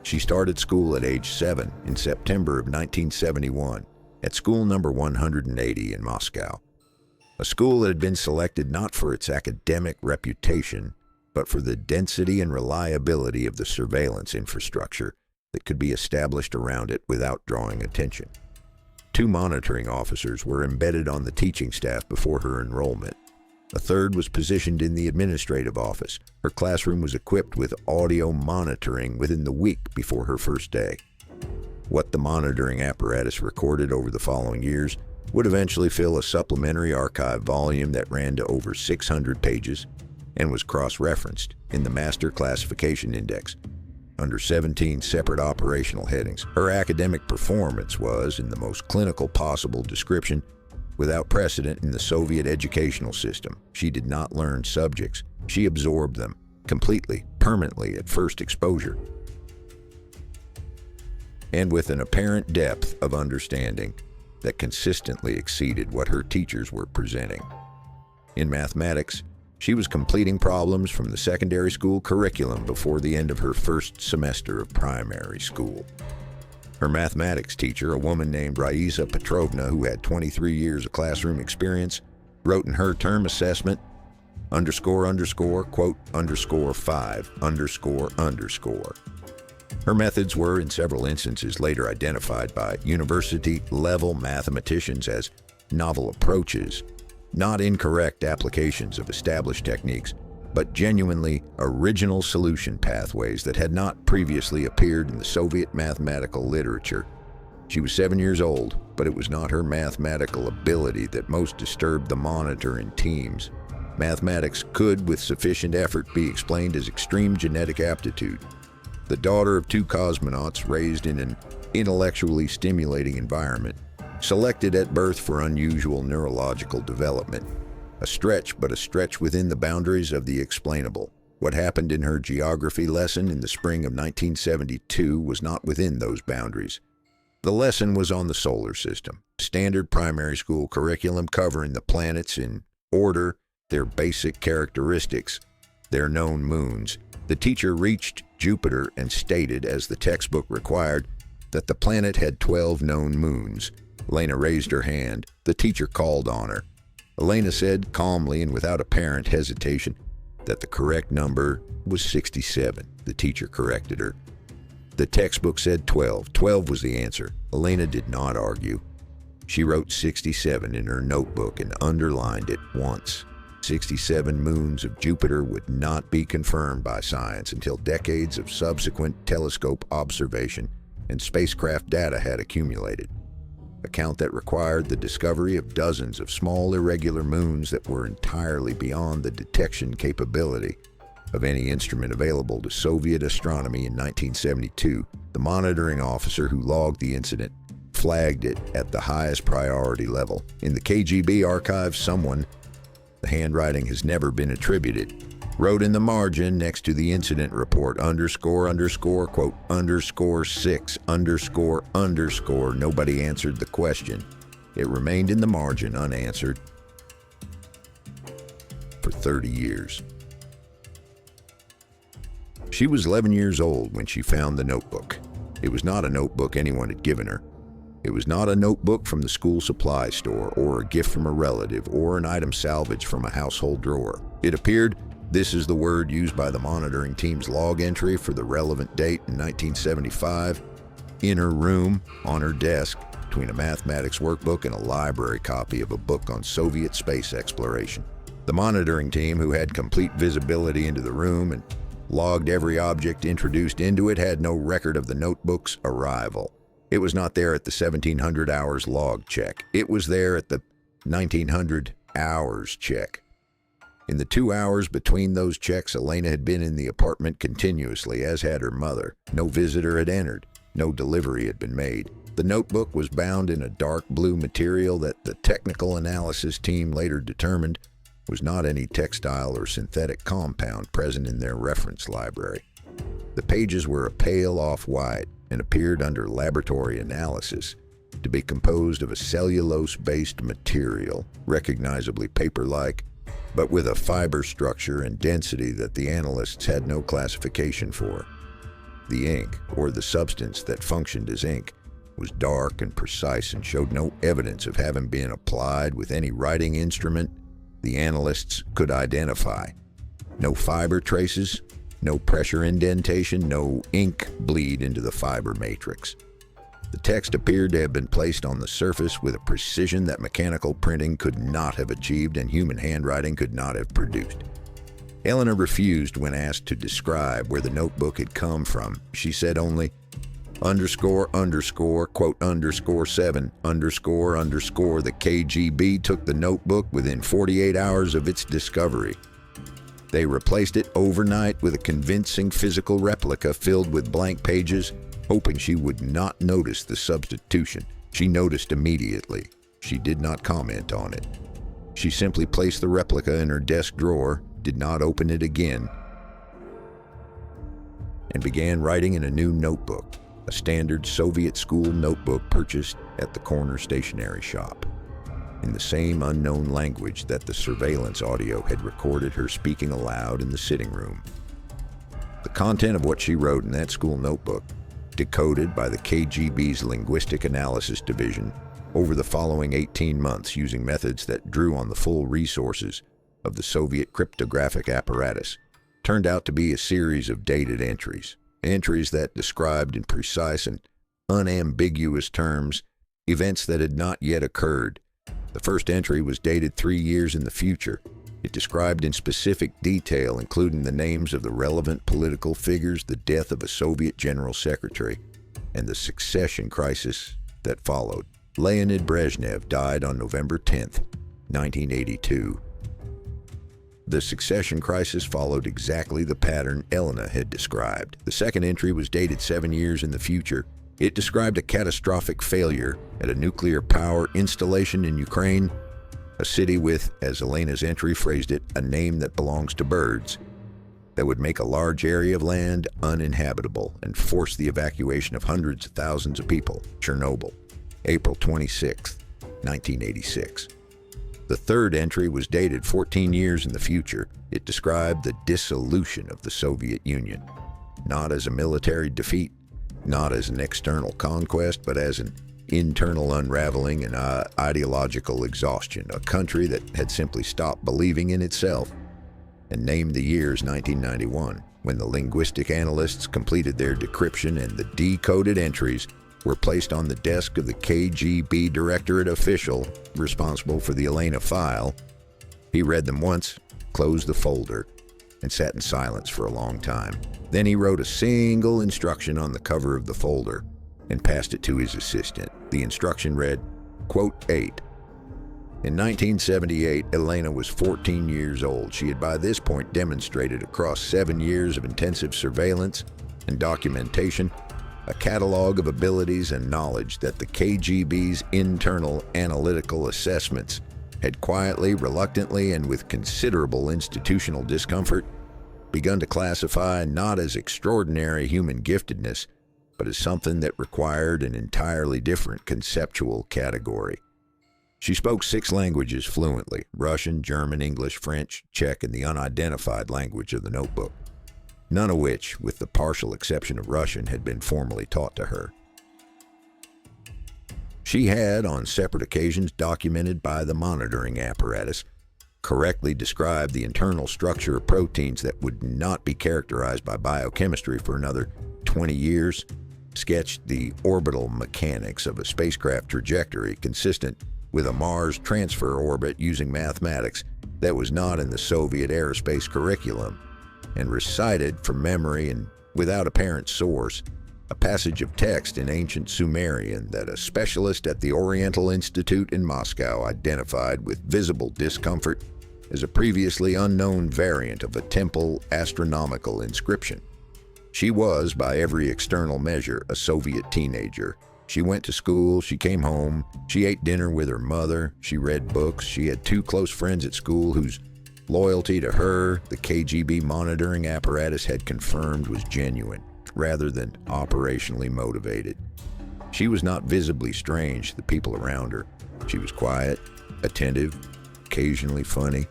She started school at age 7 in September of 1971 at school number 180 in Moscow, a school that had been selected not for its academic reputation, but for the density and reliability of the surveillance infrastructure that could be established around it without drawing attention. 2 monitoring officers were embedded on the teaching staff before her enrollment. A third was positioned in the administrative office. Her classroom was equipped with audio monitoring within the week before her first day. What the monitoring apparatus recorded over the following years would eventually fill a supplementary archive volume that ran to over 600 pages and was cross-referenced in the Master Classification Index under 17 separate operational headings. Her academic performance was, in the most clinical possible description, without precedent in the Soviet educational system. She did not learn subjects. She absorbed them completely, permanently at first exposure, and with an apparent depth of understanding that consistently exceeded what her teachers were presenting. In mathematics, she was completing problems from the secondary school curriculum before the end of her first semester of primary school. Her mathematics teacher, a woman named Raisa Petrovna, who had 23 years of classroom experience, wrote in her term assessment, quote, _5, __. Her methods were, in several instances, later identified by university-level mathematicians as novel approaches, not incorrect applications of established techniques, but genuinely original solution pathways that had not previously appeared in the Soviet mathematical literature. She was 7 years old, but it was not her mathematical ability that most disturbed the monitoring teams. Mathematics could, with sufficient effort, be explained as extreme genetic aptitude. The daughter of 2 cosmonauts raised in an intellectually stimulating environment, selected at birth for unusual neurological development. A stretch, but a stretch within the boundaries of the explainable. What happened in her geography lesson in the spring of 1972 was not within those boundaries. The lesson was on the solar system, standard primary school curriculum covering the planets in order, their basic characteristics, their known moons. The teacher reached Jupiter and stated, as the textbook required, that the planet had 12 known moons. Elena raised her hand. The teacher called on her. Elena said calmly and without apparent hesitation that the correct number was 67. The teacher corrected her. The textbook said 12. 12 was the answer. Elena did not argue. She wrote 67 in her notebook and underlined it once. 67 moons of Jupiter would not be confirmed by science until decades of subsequent telescope observation and spacecraft data had accumulated. A count that required the discovery of dozens of small irregular moons that were entirely beyond the detection capability of any instrument available to Soviet astronomy in 1972. The monitoring officer who logged the incident flagged it at the highest priority level. In the KGB archives, someone, the handwriting has never been attributed, wrote in the margin next to the incident report, quote, _6, __. Nobody answered the question. It remained in the margin unanswered for 30 years. She was 11 years old when she found the notebook. It was not a notebook anyone had given her. It was not a notebook from the school supply store or a gift from a relative or an item salvaged from a household drawer. It appeared, this is the word used by the monitoring team's log entry for the relevant date in 1975, in her room, on her desk, between a mathematics workbook and a library copy of a book on Soviet space exploration. The monitoring team, who had complete visibility into the room and logged every object introduced into it, had no record of the notebook's arrival. It was not there at the 1700 hours log check. It was there at the 1900 hours check. In the 2 hours between those checks, Elena had been in the apartment continuously, as had her mother. No visitor had entered. No delivery had been made. The notebook was bound in a dark blue material that the technical analysis team later determined was not any textile or synthetic compound present in their reference library. The pages were a pale off-white and appeared under laboratory analysis to be composed of a cellulose-based material, recognizably paper-like, but with a fiber structure and density that the analysts had no classification for. The ink, or the substance that functioned as ink, was dark and precise and showed no evidence of having been applied with any writing instrument the analysts could identify. No fiber traces, no pressure indentation, no ink bleed into the fiber matrix. The text appeared to have been placed on the surface with a precision that mechanical printing could not have achieved and human handwriting could not have produced. Elena refused when asked to describe where the notebook had come from. She said only, quote, _7, __. The KGB took the notebook within 48 hours of its discovery. They replaced it overnight with a convincing physical replica filled with blank pages, hoping she would not notice the substitution. She noticed immediately. She did not comment on it. She simply placed the replica in her desk drawer, did not open it again, and began writing in a new notebook, a standard Soviet school notebook purchased at the corner stationery shop, in the same unknown language that the surveillance audio had recorded her speaking aloud in the sitting room. The content of what she wrote in that school notebook, decoded by the KGB's Linguistic Analysis Division over the following 18 months using methods that drew on the full resources of the Soviet cryptographic apparatus, turned out to be a series of dated entries that described in precise and unambiguous terms events that had not yet occurred. The first entry was dated 3 years in the future. It described in specific detail, including the names of the relevant political figures, the death of a Soviet general secretary, and the succession crisis that followed. Leonid Brezhnev died on November 10th, 1982. The succession crisis followed exactly the pattern Elena had described. The second entry was dated 7 years in the future. It described a catastrophic failure at a nuclear power installation in Ukraine, a city with, as Elena's entry phrased it, a name that belongs to birds, that would make a large area of land uninhabitable and force the evacuation of hundreds of thousands of people. Chernobyl, April 26, 1986. The third entry was dated 14 years in the future. It described the dissolution of the Soviet Union, not as a military defeat, not as an external conquest, but as an internal unraveling and ideological exhaustion, a country that had simply stopped believing in itself, and named the years 1991, when the linguistic analysts completed their decryption and the decoded entries were placed on the desk of the KGB Directorate official responsible for the Elena file. He read them once, closed the folder, and sat in silence for a long time. Then he wrote a single instruction on the cover of the folder and passed it to his assistant. The instruction read, quote 8. In 1978, Elena was 14 years old. She had by this point demonstrated across 7 years of intensive surveillance and documentation a catalog of abilities and knowledge that the KGB's internal analytical assessments had quietly, reluctantly, and with considerable institutional discomfort begun to classify not as extraordinary human giftedness, but as something that required an entirely different conceptual category. She spoke 6 languages fluently: Russian, German, English, French, Czech, and the unidentified language of the notebook, none of which, with the partial exception of Russian, had been formally taught to her. She had, on separate occasions documented by the monitoring apparatus, correctly described the internal structure of proteins that would not be characterized by biochemistry for another 20 years, sketched the orbital mechanics of a spacecraft trajectory consistent with a Mars transfer orbit using mathematics that was not in the Soviet aerospace curriculum, and recited from memory and without apparent source a passage of text in ancient Sumerian that a specialist at the Oriental Institute in Moscow identified with visible discomfort as a previously unknown variant of a temple astronomical inscription. She was, by every external measure, a Soviet teenager. She went to school, she came home, she ate dinner with her mother, she read books, she had 2 close friends at school whose loyalty to her, the KGB monitoring apparatus had confirmed was genuine, rather than operationally motivated. She was not visibly strange to the people around her. She was quiet, attentive, occasionally funny,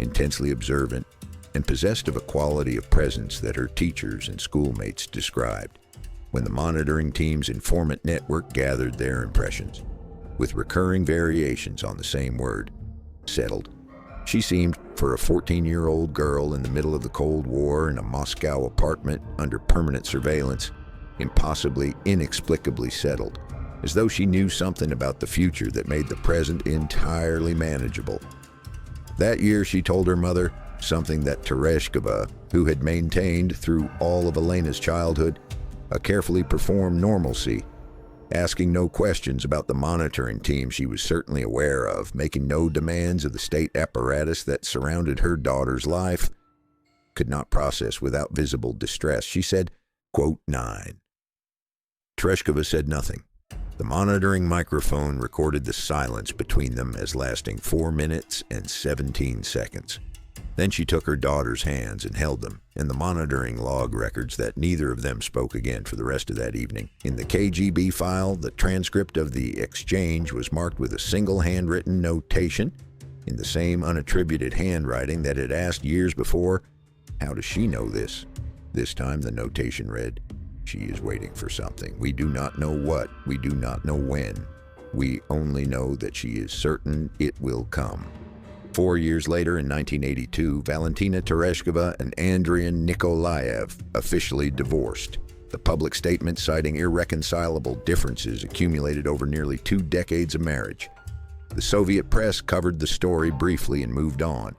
intensely observant, and possessed of a quality of presence that her teachers and schoolmates described. When the monitoring team's informant network gathered their impressions, with recurring variations on the same word, settled. She seemed, for a 14-year-old girl in the middle of the Cold War in a Moscow apartment under permanent surveillance, impossibly, inexplicably settled, as though she knew something about the future that made the present entirely manageable. That year, she told her mother something that Tereshkova, who had maintained through all of Elena's childhood a carefully performed normalcy, asking no questions about the monitoring team she was certainly aware of, making no demands of the state apparatus that surrounded her daughter's life, could not process without visible distress. She said, quote 9. Tereshkova said nothing. The monitoring microphone recorded the silence between them as lasting 4 minutes and 17 seconds. Then she took her daughter's hands and held them, and the monitoring log records that neither of them spoke again for the rest of that evening. In the KGB file, the transcript of the exchange was marked with a single handwritten notation in the same unattributed handwriting that had asked years before, "How does she know this?" This time the notation read, "She is waiting for something. We do not know what. We do not know when. We only know that she is certain it will come." 4 years later, in 1982, Valentina Tereshkova and Andrian Nikolaev officially divorced. The public statement citing irreconcilable differences accumulated over nearly 2 decades of marriage. The Soviet press covered the story briefly and moved on.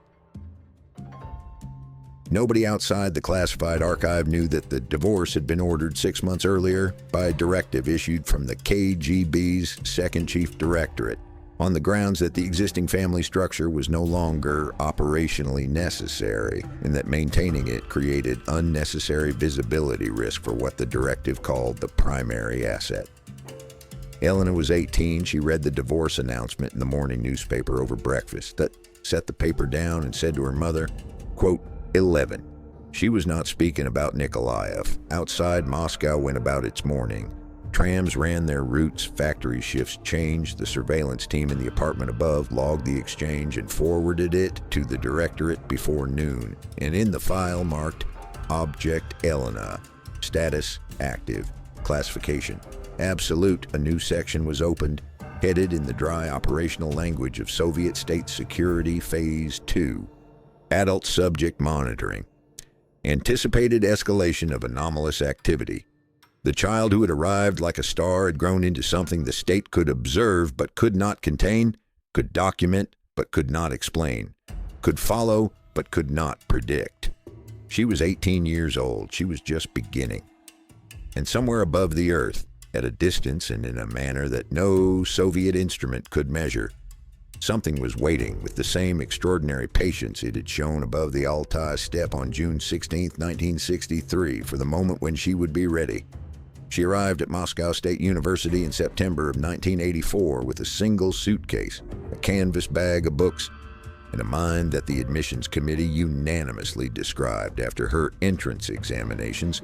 Nobody outside the classified archive knew that the divorce had been ordered 6 months earlier by a directive issued from the KGB's Second Chief Directorate, on the grounds that the existing family structure was no longer operationally necessary and that maintaining it created unnecessary visibility risk for what the directive called the primary asset. Elena was 18. She read the divorce announcement in the morning newspaper over breakfast, set the paper down and said to her mother, quote, 11. She was not speaking about Nikolaev. Outside, Moscow went about its morning. Trams ran their routes, factory shifts changed, the surveillance team in the apartment above logged the exchange and forwarded it to the directorate before noon, and in the file marked Object Elena, status active, classification absolute, a new section was opened, headed in the dry operational language of Soviet State Security Phase 2, Adult Subject Monitoring, anticipated escalation of anomalous activity. The child who had arrived like a star had grown into something the state could observe but could not contain, could document but could not explain, could follow but could not predict. She was 18 years old. She was just beginning. And somewhere above the earth, at a distance and in a manner that no Soviet instrument could measure, something was waiting with the same extraordinary patience it had shown above the Altai steppe on June 16, 1963, for the moment when she would be ready. She arrived at Moscow State University in September of 1984 with a single suitcase, a canvas bag of books, and a mind that the admissions committee unanimously described after her entrance examinations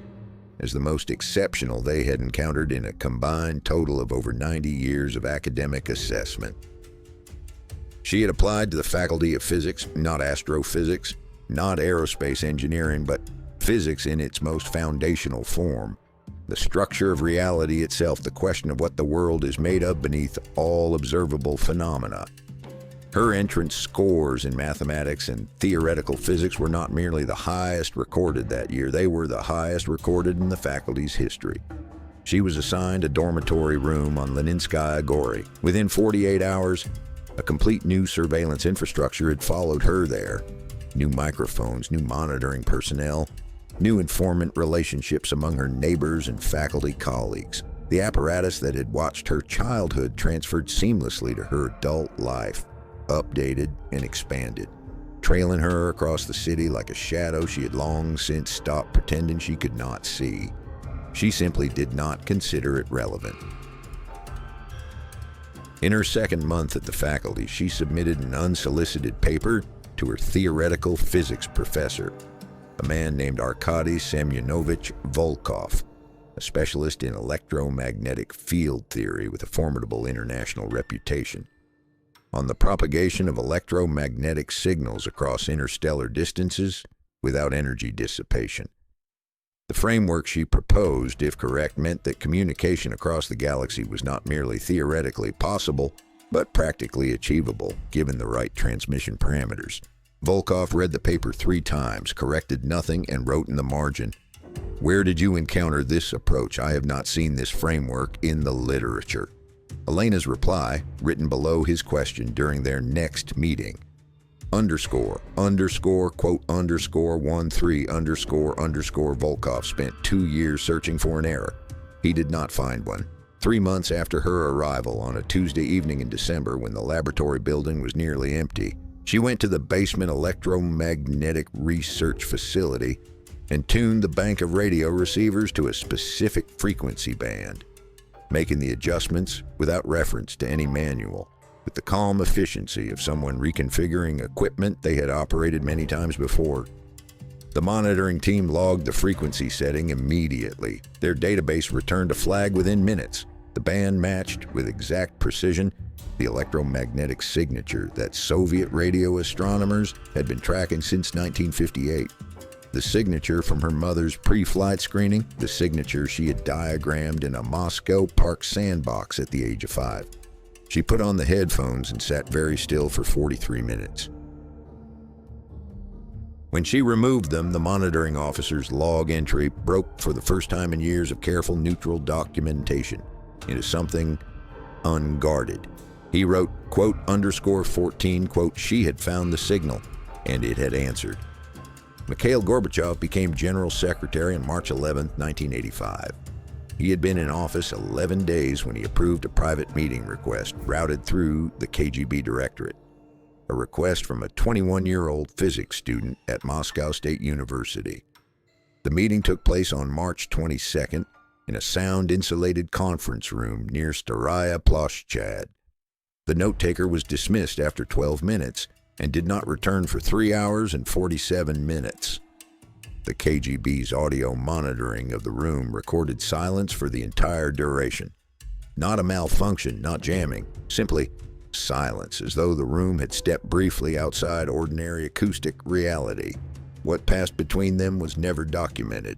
as the most exceptional they had encountered in a combined total of over 90 years of academic assessment. She had applied to the Faculty of Physics, not astrophysics, not aerospace engineering, but physics in its most foundational form. The structure of reality itself, the question of what the world is made of beneath all observable phenomena. Her entrance scores in mathematics and theoretical physics were not merely the highest recorded that year, they were the highest recorded in the faculty's history. She was assigned a dormitory room on Leninskaya Gori. Within 48 hours, a complete new surveillance infrastructure had followed her there. New microphones, new monitoring personnel, new informant relationships among her neighbors and faculty colleagues. The apparatus that had watched her childhood transferred seamlessly to her adult life, updated and expanded, trailing her across the city like a shadow she had long since stopped pretending she could not see. She simply did not consider it relevant. In her second month at the faculty, she submitted an unsolicited paper to her theoretical physics professor, a man named Arkady Semyonovich Volkov, a specialist in electromagnetic field theory with a formidable international reputation, on the propagation of electromagnetic signals across interstellar distances without energy dissipation. The framework she proposed, if correct, meant that communication across the galaxy was not merely theoretically possible, but practically achievable, given the right transmission parameters. Volkov read the paper 3 times, corrected nothing, and wrote in the margin, "Where did you encounter this approach? I have not seen this framework in the literature." Elena's reply, written below his question during their next meeting, ___, quote, _13, __, Volkov spent 2 years searching for an error. He did not find one. 3 months after her arrival on a Tuesday evening in December, when the laboratory building was nearly empty, she went to the basement electromagnetic research facility and tuned the bank of radio receivers to a specific frequency band, making the adjustments without reference to any manual, with the calm efficiency of someone reconfiguring equipment they had operated many times before. The monitoring team logged the frequency setting immediately. Their database returned a flag within minutes. The band matched with exact precision the electromagnetic signature that Soviet radio astronomers had been tracking since 1958. The signature from her mother's pre-flight screening, the signature she had diagrammed in a Moscow park sandbox at the age of 5. She put on the headphones and sat very still for 43 minutes. When she removed them, the monitoring officer's log entry broke for the first time in years of careful neutral documentation into something unguarded. He wrote, quote, _14, quote, she had found the signal, and it had answered. Mikhail Gorbachev became General Secretary on March 11, 1985. He had been in office 11 days when he approved a private meeting request routed through the KGB Directorate, a request from a 21-year-old physics student at Moscow State University. The meeting took place on March 22nd in a sound-insulated conference room near Staraya Ploshchad. The note-taker was dismissed after 12 minutes and did not return for 3 hours and 47 minutes. The KGB's audio monitoring of the room recorded silence for the entire duration. Not a malfunction, not jamming, simply silence, as though the room had stepped briefly outside ordinary acoustic reality. What passed between them was never documented.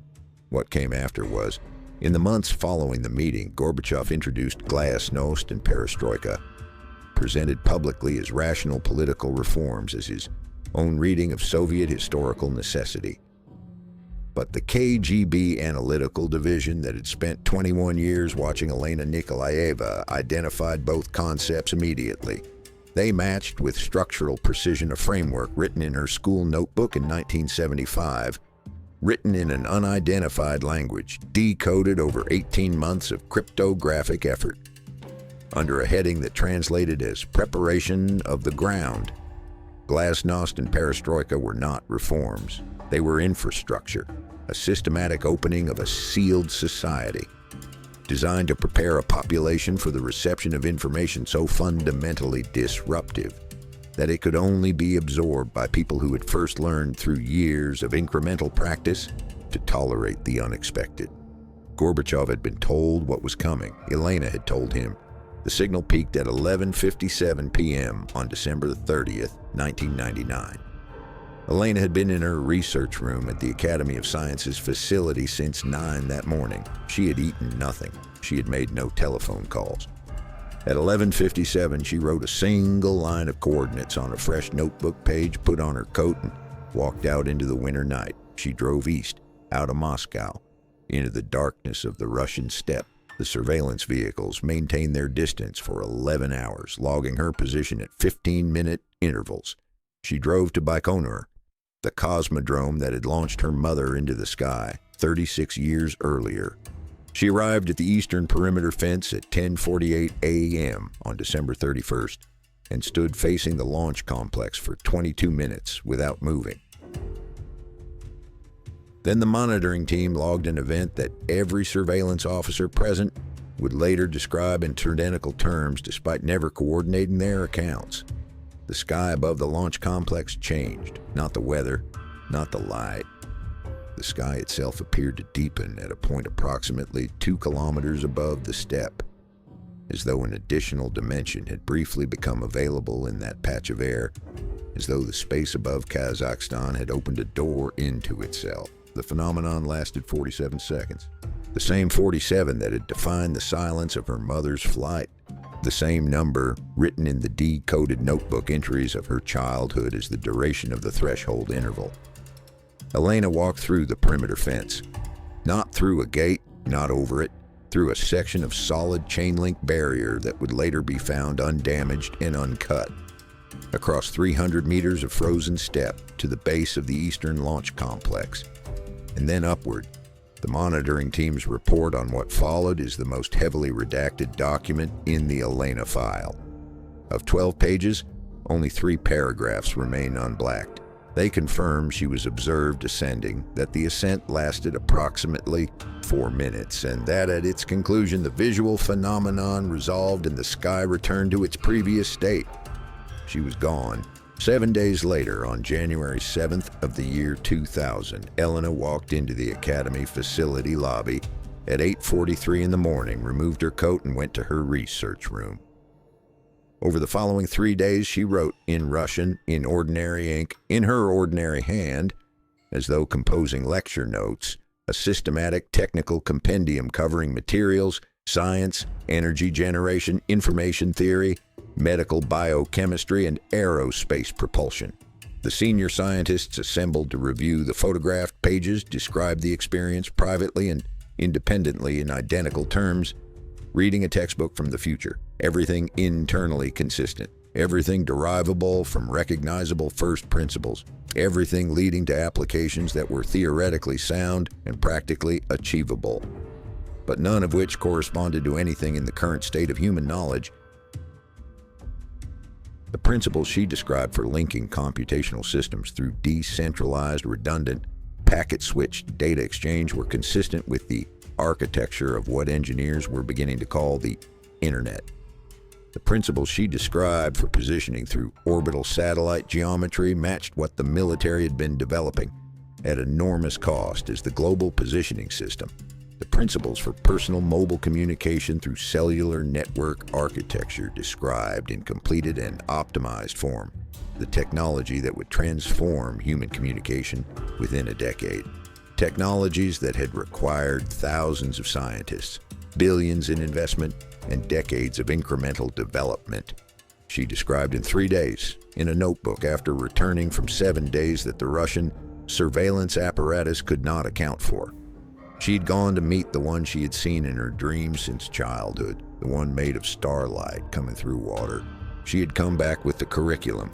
What came after was, in the months following the meeting, Gorbachev introduced glasnost and perestroika, presented publicly as rational political reforms as his own reading of Soviet historical necessity. But the KGB analytical division that had spent 21 years watching Elena Nikolaeva identified both concepts immediately. They matched with structural precision a framework written in her school notebook in 1975, written in an unidentified language, decoded over 18 months of cryptographic effort, under a heading that translated as Preparation of the Ground. Glasnost and Perestroika were not reforms. They were infrastructure, a systematic opening of a sealed society, designed to prepare a population for the reception of information so fundamentally disruptive that it could only be absorbed by people who had first learned through years of incremental practice to tolerate the unexpected. Gorbachev had been told what was coming. Elena had told him. The signal peaked at 11:57 p.m. on December 30th, 1999. Elena had been in her research room at the Academy of Sciences facility since 9 that morning. She had eaten nothing. She had made no telephone calls. At 11:57, she wrote a single line of coordinates on a fresh notebook page, put on her coat, and walked out into the winter night. She drove east, out of Moscow, into the darkness of the Russian steppe. The surveillance vehicles maintained their distance for 11 hours, logging her position at 15-minute intervals. She drove to Baikonur, the cosmodrome that had launched her mother into the sky 36 years earlier. She arrived at the eastern perimeter fence at 10:48 a.m. on December 31st and stood facing the launch complex for 22 minutes without moving. Then the monitoring team logged an event that every surveillance officer present would later describe in tyrannical terms despite never coordinating their accounts. The sky above the launch complex changed, not the weather, not the light. The sky itself appeared to deepen at a point approximately 2 kilometers above the steppe, as though an additional dimension had briefly become available in that patch of air, as though the space above Kazakhstan had opened a door into itself. The phenomenon lasted 47 seconds. The same 47 that had defined the silence of her mother's flight. The same number written in the decoded notebook entries of her childhood as the duration of the threshold interval. Elena walked through the perimeter fence. Not through a gate, not over it, through a section of solid chain-link barrier that would later be found undamaged and uncut. Across 300 meters of frozen steppe to the base of the eastern launch complex. And then upward. The monitoring team's report on what followed is the most heavily redacted document in the Elena file. Of 12 pages, only 3 paragraphs remain unblacked. They confirm she was observed ascending, that the ascent lasted approximately 4 minutes, and that at its conclusion the visual phenomenon resolved and the sky returned to its previous state. She was gone. 7 days later, on January 7th of the year 2000, Elena walked into the Academy facility lobby at 8:43 in the morning, removed her coat, and went to her research room. Over the following 3 days, she wrote in Russian, in ordinary ink, in her ordinary hand, as though composing lecture notes, a systematic technical compendium covering materials, science, energy generation, information theory, medical biochemistry, and aerospace propulsion. The senior scientists assembled to review the photographed pages described the experience privately and independently in identical terms, reading a textbook from the future, everything internally consistent, everything derivable from recognizable first principles, everything leading to applications that were theoretically sound and practically achievable, but none of which corresponded to anything in the current state of human knowledge. The principles she described for linking computational systems through decentralized, redundant, packet-switched data exchange were consistent with the architecture of what engineers were beginning to call the Internet. The principles she described for positioning through orbital satellite geometry matched what the military had been developing at enormous cost as the global positioning system. The principles for personal mobile communication through cellular network architecture described in completed and optimized form the technology that would transform human communication within a decade. Technologies that had required thousands of scientists, billions in investment, and decades of incremental development. she described in 3 days in a notebook after returning from 7 days that the Russian surveillance apparatus could not account for. She'd gone to meet the one she had seen in her dreams since childhood, the one made of starlight coming through water. She had come back with the curriculum.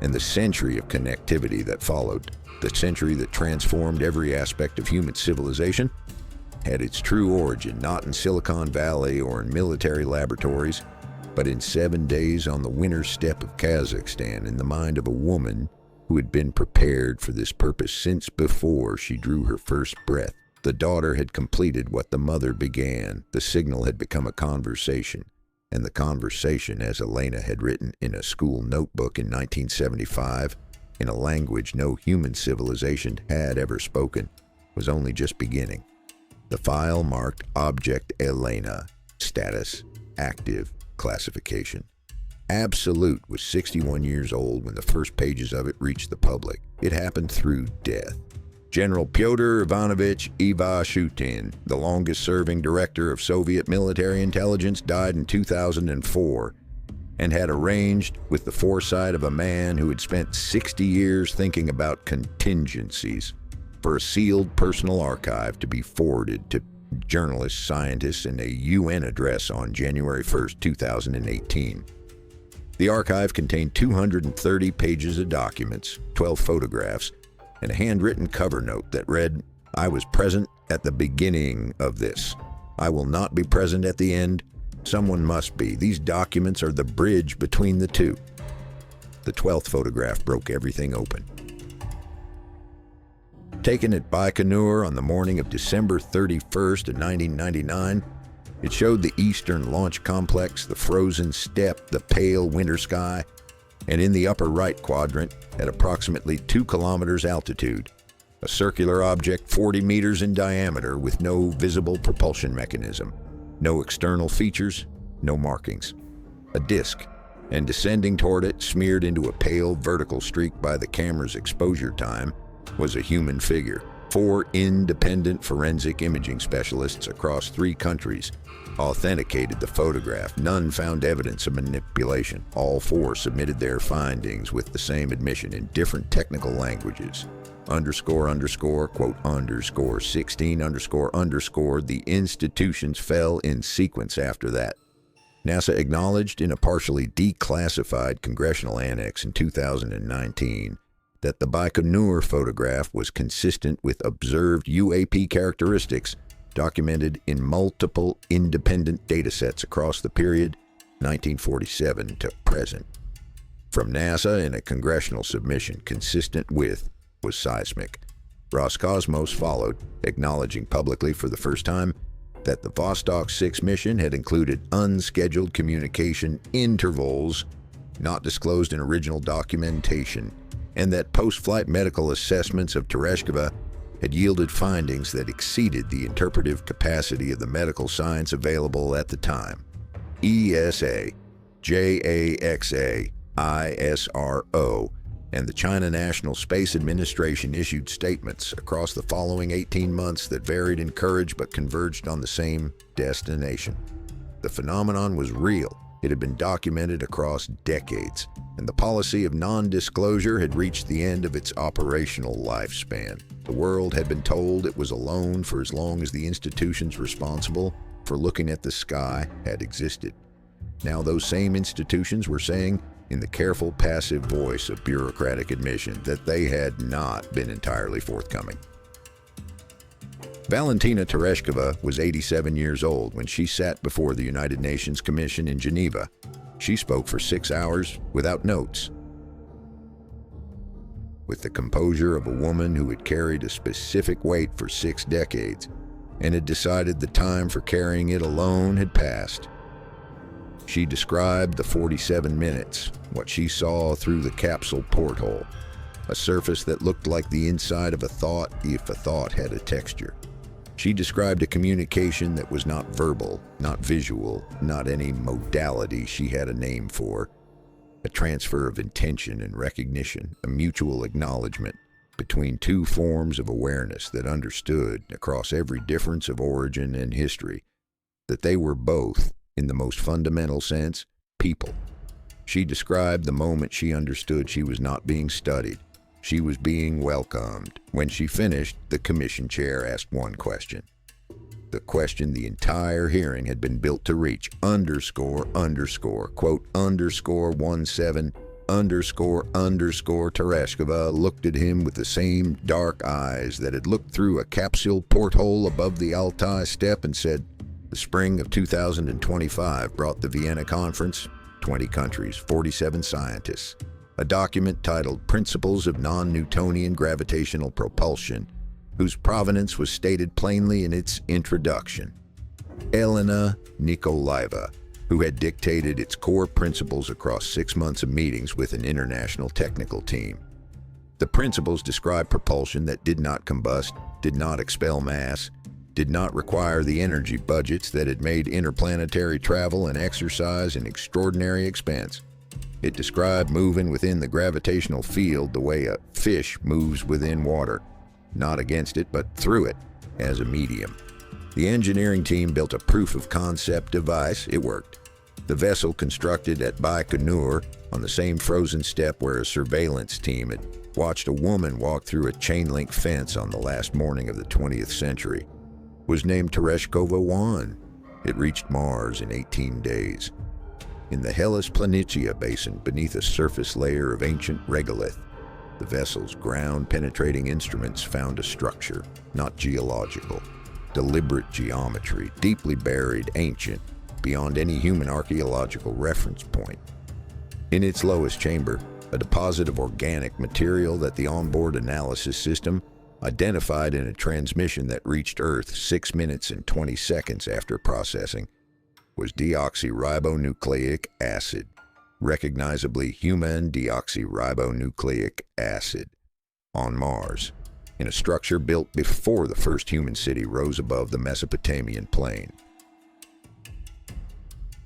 And the century of connectivity that followed, the century that transformed every aspect of human civilization, had its true origin not in Silicon Valley or in military laboratories, but in 7 days on the winter steppe of Kazakhstan in the mind of a woman who had been prepared for this purpose since before she drew her first breath. The daughter had completed what the mother began. The signal had become a conversation, and the conversation, as Elena had written in a school notebook in 1975, in a language no human civilization had ever spoken, was only just beginning. The file marked Object Elena, status, active, classification. Absolute was 61 years old when the first pages of it reached the public. It happened through death. General Pyotr Ivanovich Ivashutin, the longest-serving director of Soviet military intelligence, died in 2004 and had arranged, with the foresight of a man who had spent 60 years thinking about contingencies, for a sealed personal archive to be forwarded to journalists, scientists, in a UN address on January 1st, 2018. The archive contained 230 pages of documents, 12 photographs, and a handwritten cover note that read, "I was present at the beginning of this. I will not be present at the end. Someone must be. These documents are the bridge between the two." The 12th photograph broke everything open. Taken at Baikonur on the morning of December 31st of 1999, it showed the eastern launch complex, the frozen steppe, the pale winter sky, and in the upper right quadrant, at approximately 2 kilometers altitude, a circular object 40 meters in diameter with no visible propulsion mechanism, no external features, no markings. A disk, and descending toward it, smeared into a pale vertical streak by the camera's exposure time, was a human figure. 4 independent forensic imaging specialists across 3 countries authenticated the photograph. None found evidence of manipulation. All 4 submitted their findings with the same admission in different technical languages. __, quote, _16__. The institutions fell in sequence after that. NASA acknowledged in a partially declassified congressional annex in 2019 that the Baikonur photograph was consistent with observed UAP characteristics documented in multiple independent datasets across the period 1947 to present. From NASA in a congressional submission consistent with was seismic. Roscosmos followed, acknowledging publicly for the first time that the Vostok 6 mission had included unscheduled communication intervals not disclosed in original documentation, and that post-flight medical assessments of Tereshkova had yielded findings that exceeded the interpretive capacity of the medical science available at the time. ESA, JAXA, ISRO, and the China National Space Administration issued statements across the following 18 months that varied in courage but converged on the same destination. The phenomenon was real. It had been documented across decades, and the policy of non-disclosure had reached the end of its operational lifespan. The world had been told it was alone for as long as the institutions responsible for looking at the sky had existed. Now those same institutions were saying, in the careful, passive voice of bureaucratic admission, that they had not been entirely forthcoming. Valentina Tereshkova was 87 years old when she sat before the United Nations Commission in Geneva. She spoke for 6 hours without notes, with the composure of a woman who had carried a specific weight for 6 decades and had decided the time for carrying it alone had passed. She described the 47 minutes, what she saw through the capsule porthole, a surface that looked like the inside of a thought if a thought had a texture. She described a communication that was not verbal, not visual, not any modality she had a name for, a transfer of intention and recognition, a mutual acknowledgement between 2 forms of awareness that understood, across every difference of origin and history, that they were both, in the most fundamental sense, people. She described the moment she understood she was not being studied. She was being welcomed. When she finished, the commission chair asked one question. The question the entire hearing had been built to reach. Underscore, quote, underscore 17, underscore Tereshkova looked at him with the same dark eyes that had looked through a capsule porthole above the Altai steppe and said, "The spring of 2025 brought the Vienna Conference, 20 countries, 47 scientists, a document titled Principles of Non-Newtonian Gravitational Propulsion, whose provenance was stated plainly in its introduction. Elena Nikolaeva, who had dictated its core principles across 6 months of meetings with an international technical team. The principles describe propulsion that did not combust, did not expel mass, did not require the energy budgets that had made interplanetary travel and exercise an extraordinary expense. It described moving within the gravitational field the way a fish moves within water, not against it, but through it as a medium. The engineering team built a proof-of-concept device. It worked. The vessel constructed at Baikonur, on the same frozen steppe where a surveillance team had watched a woman walk through a chain-link fence on the last morning of the 20th century, was named Tereshkova 1. It reached Mars in 18 days. In the Hellas Planitia basin, beneath a surface layer of ancient regolith, the vessel's ground-penetrating instruments found a structure, not geological, deliberate geometry, deeply buried, ancient, beyond any human archaeological reference point. In its lowest chamber, a deposit of organic material that the onboard analysis system identified in a transmission that reached Earth 6 minutes and 20 seconds after processing, was deoxyribonucleic acid, recognizably human deoxyribonucleic acid, on Mars, in a structure built before the first human city rose above the Mesopotamian plain.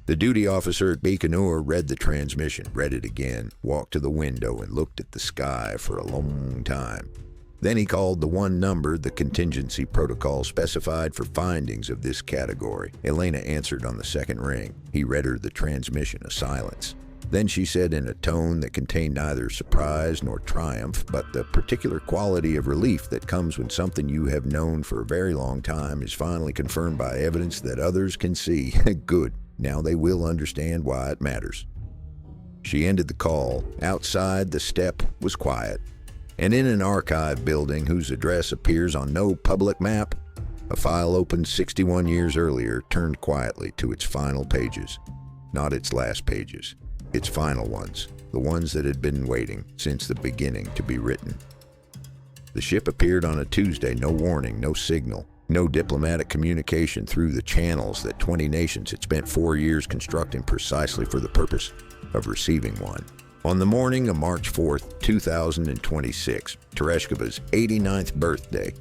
The duty officer at Baikonur read the transmission, read it again, walked to the window and looked at the sky for a long time. Then he called the one number the contingency protocol specified for findings of this category. Elena answered on the second ring. He read her the transmission, a silence. Then she said in a tone that contained neither surprise nor triumph, but the particular quality of relief that comes when something you have known for a very long time is finally confirmed by evidence that others can see. Good. Now they will understand why it matters. She ended the call. Outside, the steppe was quiet. And in an archive building whose address appears on no public map, a file opened 61 years earlier turned quietly to its final pages. Not its last pages, its final ones, the ones that had been waiting since the beginning to be written. The ship appeared on a Tuesday, no warning, no signal, no diplomatic communication through the channels that 20 nations had spent 4 years constructing precisely for the purpose of receiving one. On the morning of March 4th, 2026, Tereshkova's 89th birthday,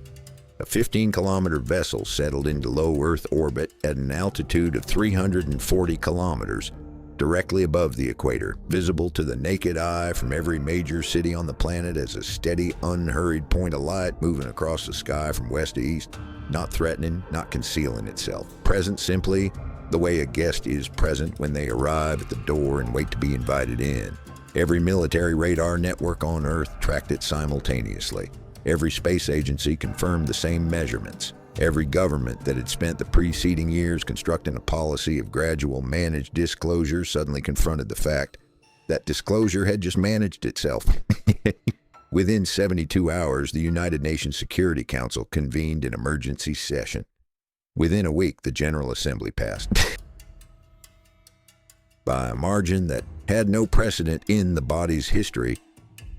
a 15-kilometer vessel settled into low Earth orbit at an altitude of 340 kilometers, directly above the equator, visible to the naked eye from every major city on the planet as a steady, unhurried point of light moving across the sky from west to east, not threatening, not concealing itself, present simply the way a guest is present when they arrive at the door and wait to be invited in. Every military radar network on Earth tracked it simultaneously. Every space agency confirmed the same measurements. Every government that had spent the preceding years constructing a policy of gradual managed disclosure suddenly confronted the fact that disclosure had just managed itself. Within 72 hours, the United Nations Security Council convened an emergency session. Within a week, the General Assembly passed. By a margin that had no precedent in the body's history,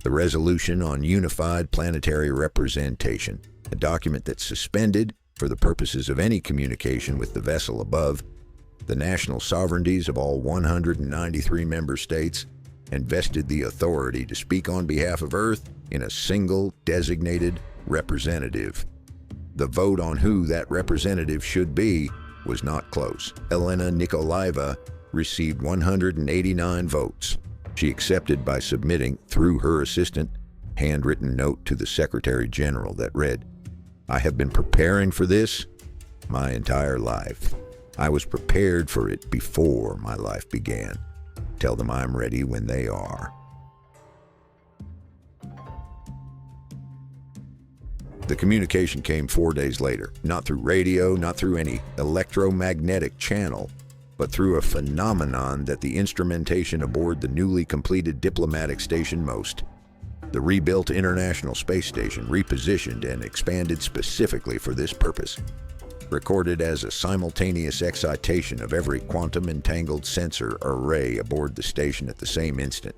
the resolution on unified planetary representation, a document that suspended, for the purposes of any communication with the vessel above, the national sovereignties of all 193 member states, and vested the authority to speak on behalf of Earth in a single designated representative. The vote on who that representative should be was not close. Elena Nikolaeva received 189 votes. She accepted by submitting, through her assistant, handwritten note to the Secretary General that read, "I have been preparing for this my entire life. I was prepared for it before my life began. Tell them I'm ready when they are. The communication came 4 days later, not through radio, not through any electromagnetic channel, but through a phenomenon that the instrumentation aboard the newly completed diplomatic station Most, the rebuilt International Space Station, repositioned and expanded specifically for this purpose, recorded as a simultaneous excitation of every quantum-entangled sensor array aboard the station at the same instant,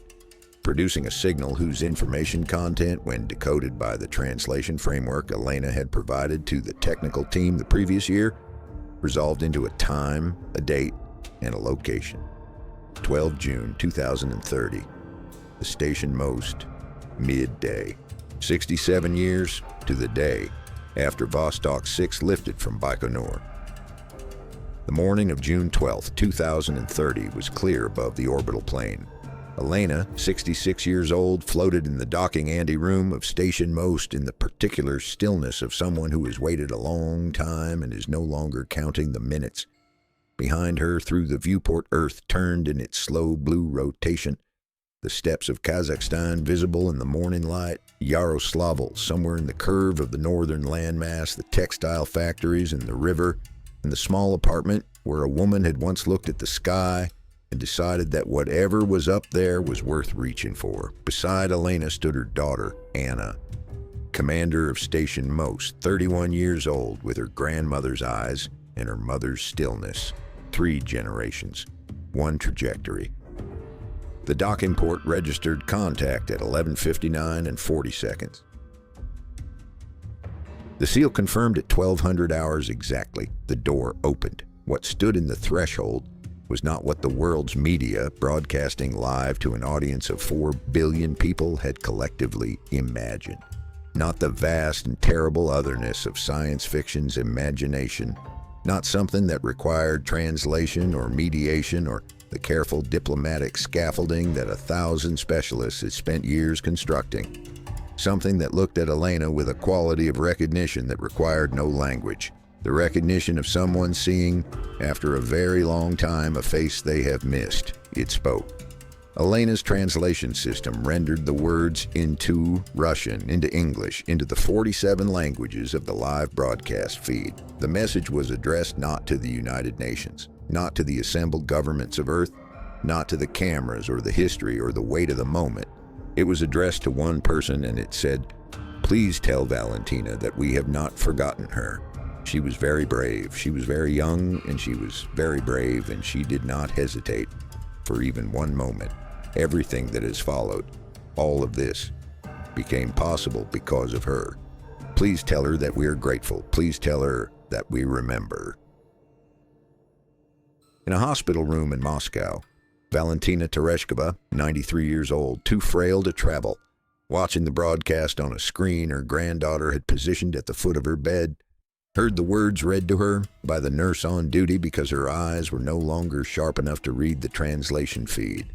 producing a signal whose information content, when decoded by the translation framework Elena had provided to the technical team the previous year, resolved into a time, a date, and a location. 12 June 2030. The station Most, midday. 67 years to the day after Vostok 6 lifted from Baikonur. The morning of June 12, 2030 was clear above the orbital plane. Elena, 66 years old, floated in the docking anteroom of Station Most in the particular stillness of someone who has waited a long time and is no longer counting the minutes. Behind her, through the viewport, Earth turned in its slow blue rotation. The steppes of Kazakhstan visible in the morning light, Yaroslavl somewhere in the curve of the northern landmass, the textile factories and the river, and the small apartment where a woman had once looked at the sky and decided that whatever was up there was worth reaching for. Beside Elena stood her daughter, Anna, commander of Station Most, 31 years old, with her grandmother's eyes and her mother's stillness. 3 generations, 1 trajectory. The docking port registered contact at 11:59 and 40 seconds. The seal confirmed at 1200 hours exactly. The door opened. What stood in the threshold was not what the world's media, broadcasting live to an audience of 4 billion people, had collectively imagined. Not the vast and terrible otherness of science fiction's imagination. Not something that required translation or mediation or the careful diplomatic scaffolding that 1,000 specialists had spent years constructing. Something that looked at Elena with a quality of recognition that required no language. The recognition of someone seeing, after a very long time, a face they have missed. It spoke. Elena's translation system rendered the words into Russian, into English, into the 47 languages of the live broadcast feed. The message was addressed not to the United Nations, not to the assembled governments of Earth, not to the cameras or the history or the weight of the moment. It was addressed to one person, and it said, "Please tell Valentina that we have not forgotten her. She was very brave. She was very young, and she was very brave, and she did not hesitate for even one moment. Everything that has followed, all of this, became possible because of her. Please tell her that we are grateful. Please tell her that we remember." In a hospital room in Moscow, Valentina Tereshkova, 93 years old, too frail to travel, watching the broadcast on a screen her granddaughter had positioned at the foot of her bed, heard the words read to her by the nurse on duty because her eyes were no longer sharp enough to read the translation feed.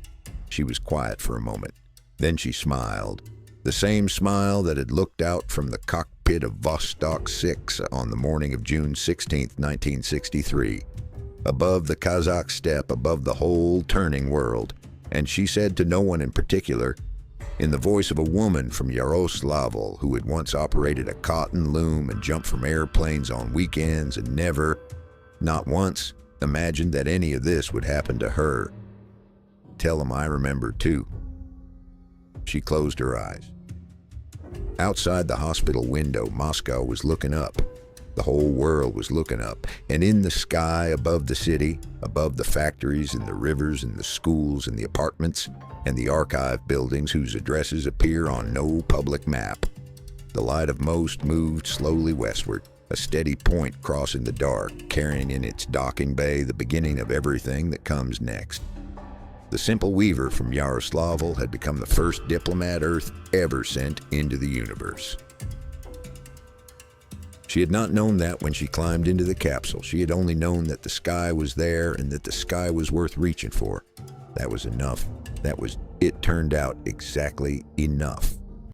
She was quiet for a moment. Then she smiled. The same smile that had looked out from the cockpit of Vostok 6 on the morning of June 16, 1963. Above the Kazakh steppe, above the whole turning world. And she said to no one in particular, in the voice of a woman from Yaroslavl who had once operated a cotton loom and jumped from airplanes on weekends and never, not once, imagined that any of this would happen to her. "Tell them I remember too." She closed her eyes. Outside the hospital window, Moscow was looking up. The whole world was looking up, and in the sky above the city, above the factories and the rivers and the schools and the apartments and the archive buildings whose addresses appear on no public map, the light of Most moved slowly westward, a steady point crossing the dark, carrying in its docking bay the beginning of everything that comes next. The simple weaver from Yaroslavl had become the first diplomat Earth ever sent into the universe. She had not known that when she climbed into the capsule. She had only known that the sky was there and that the sky was worth reaching for. That was enough. It turned out exactly enough.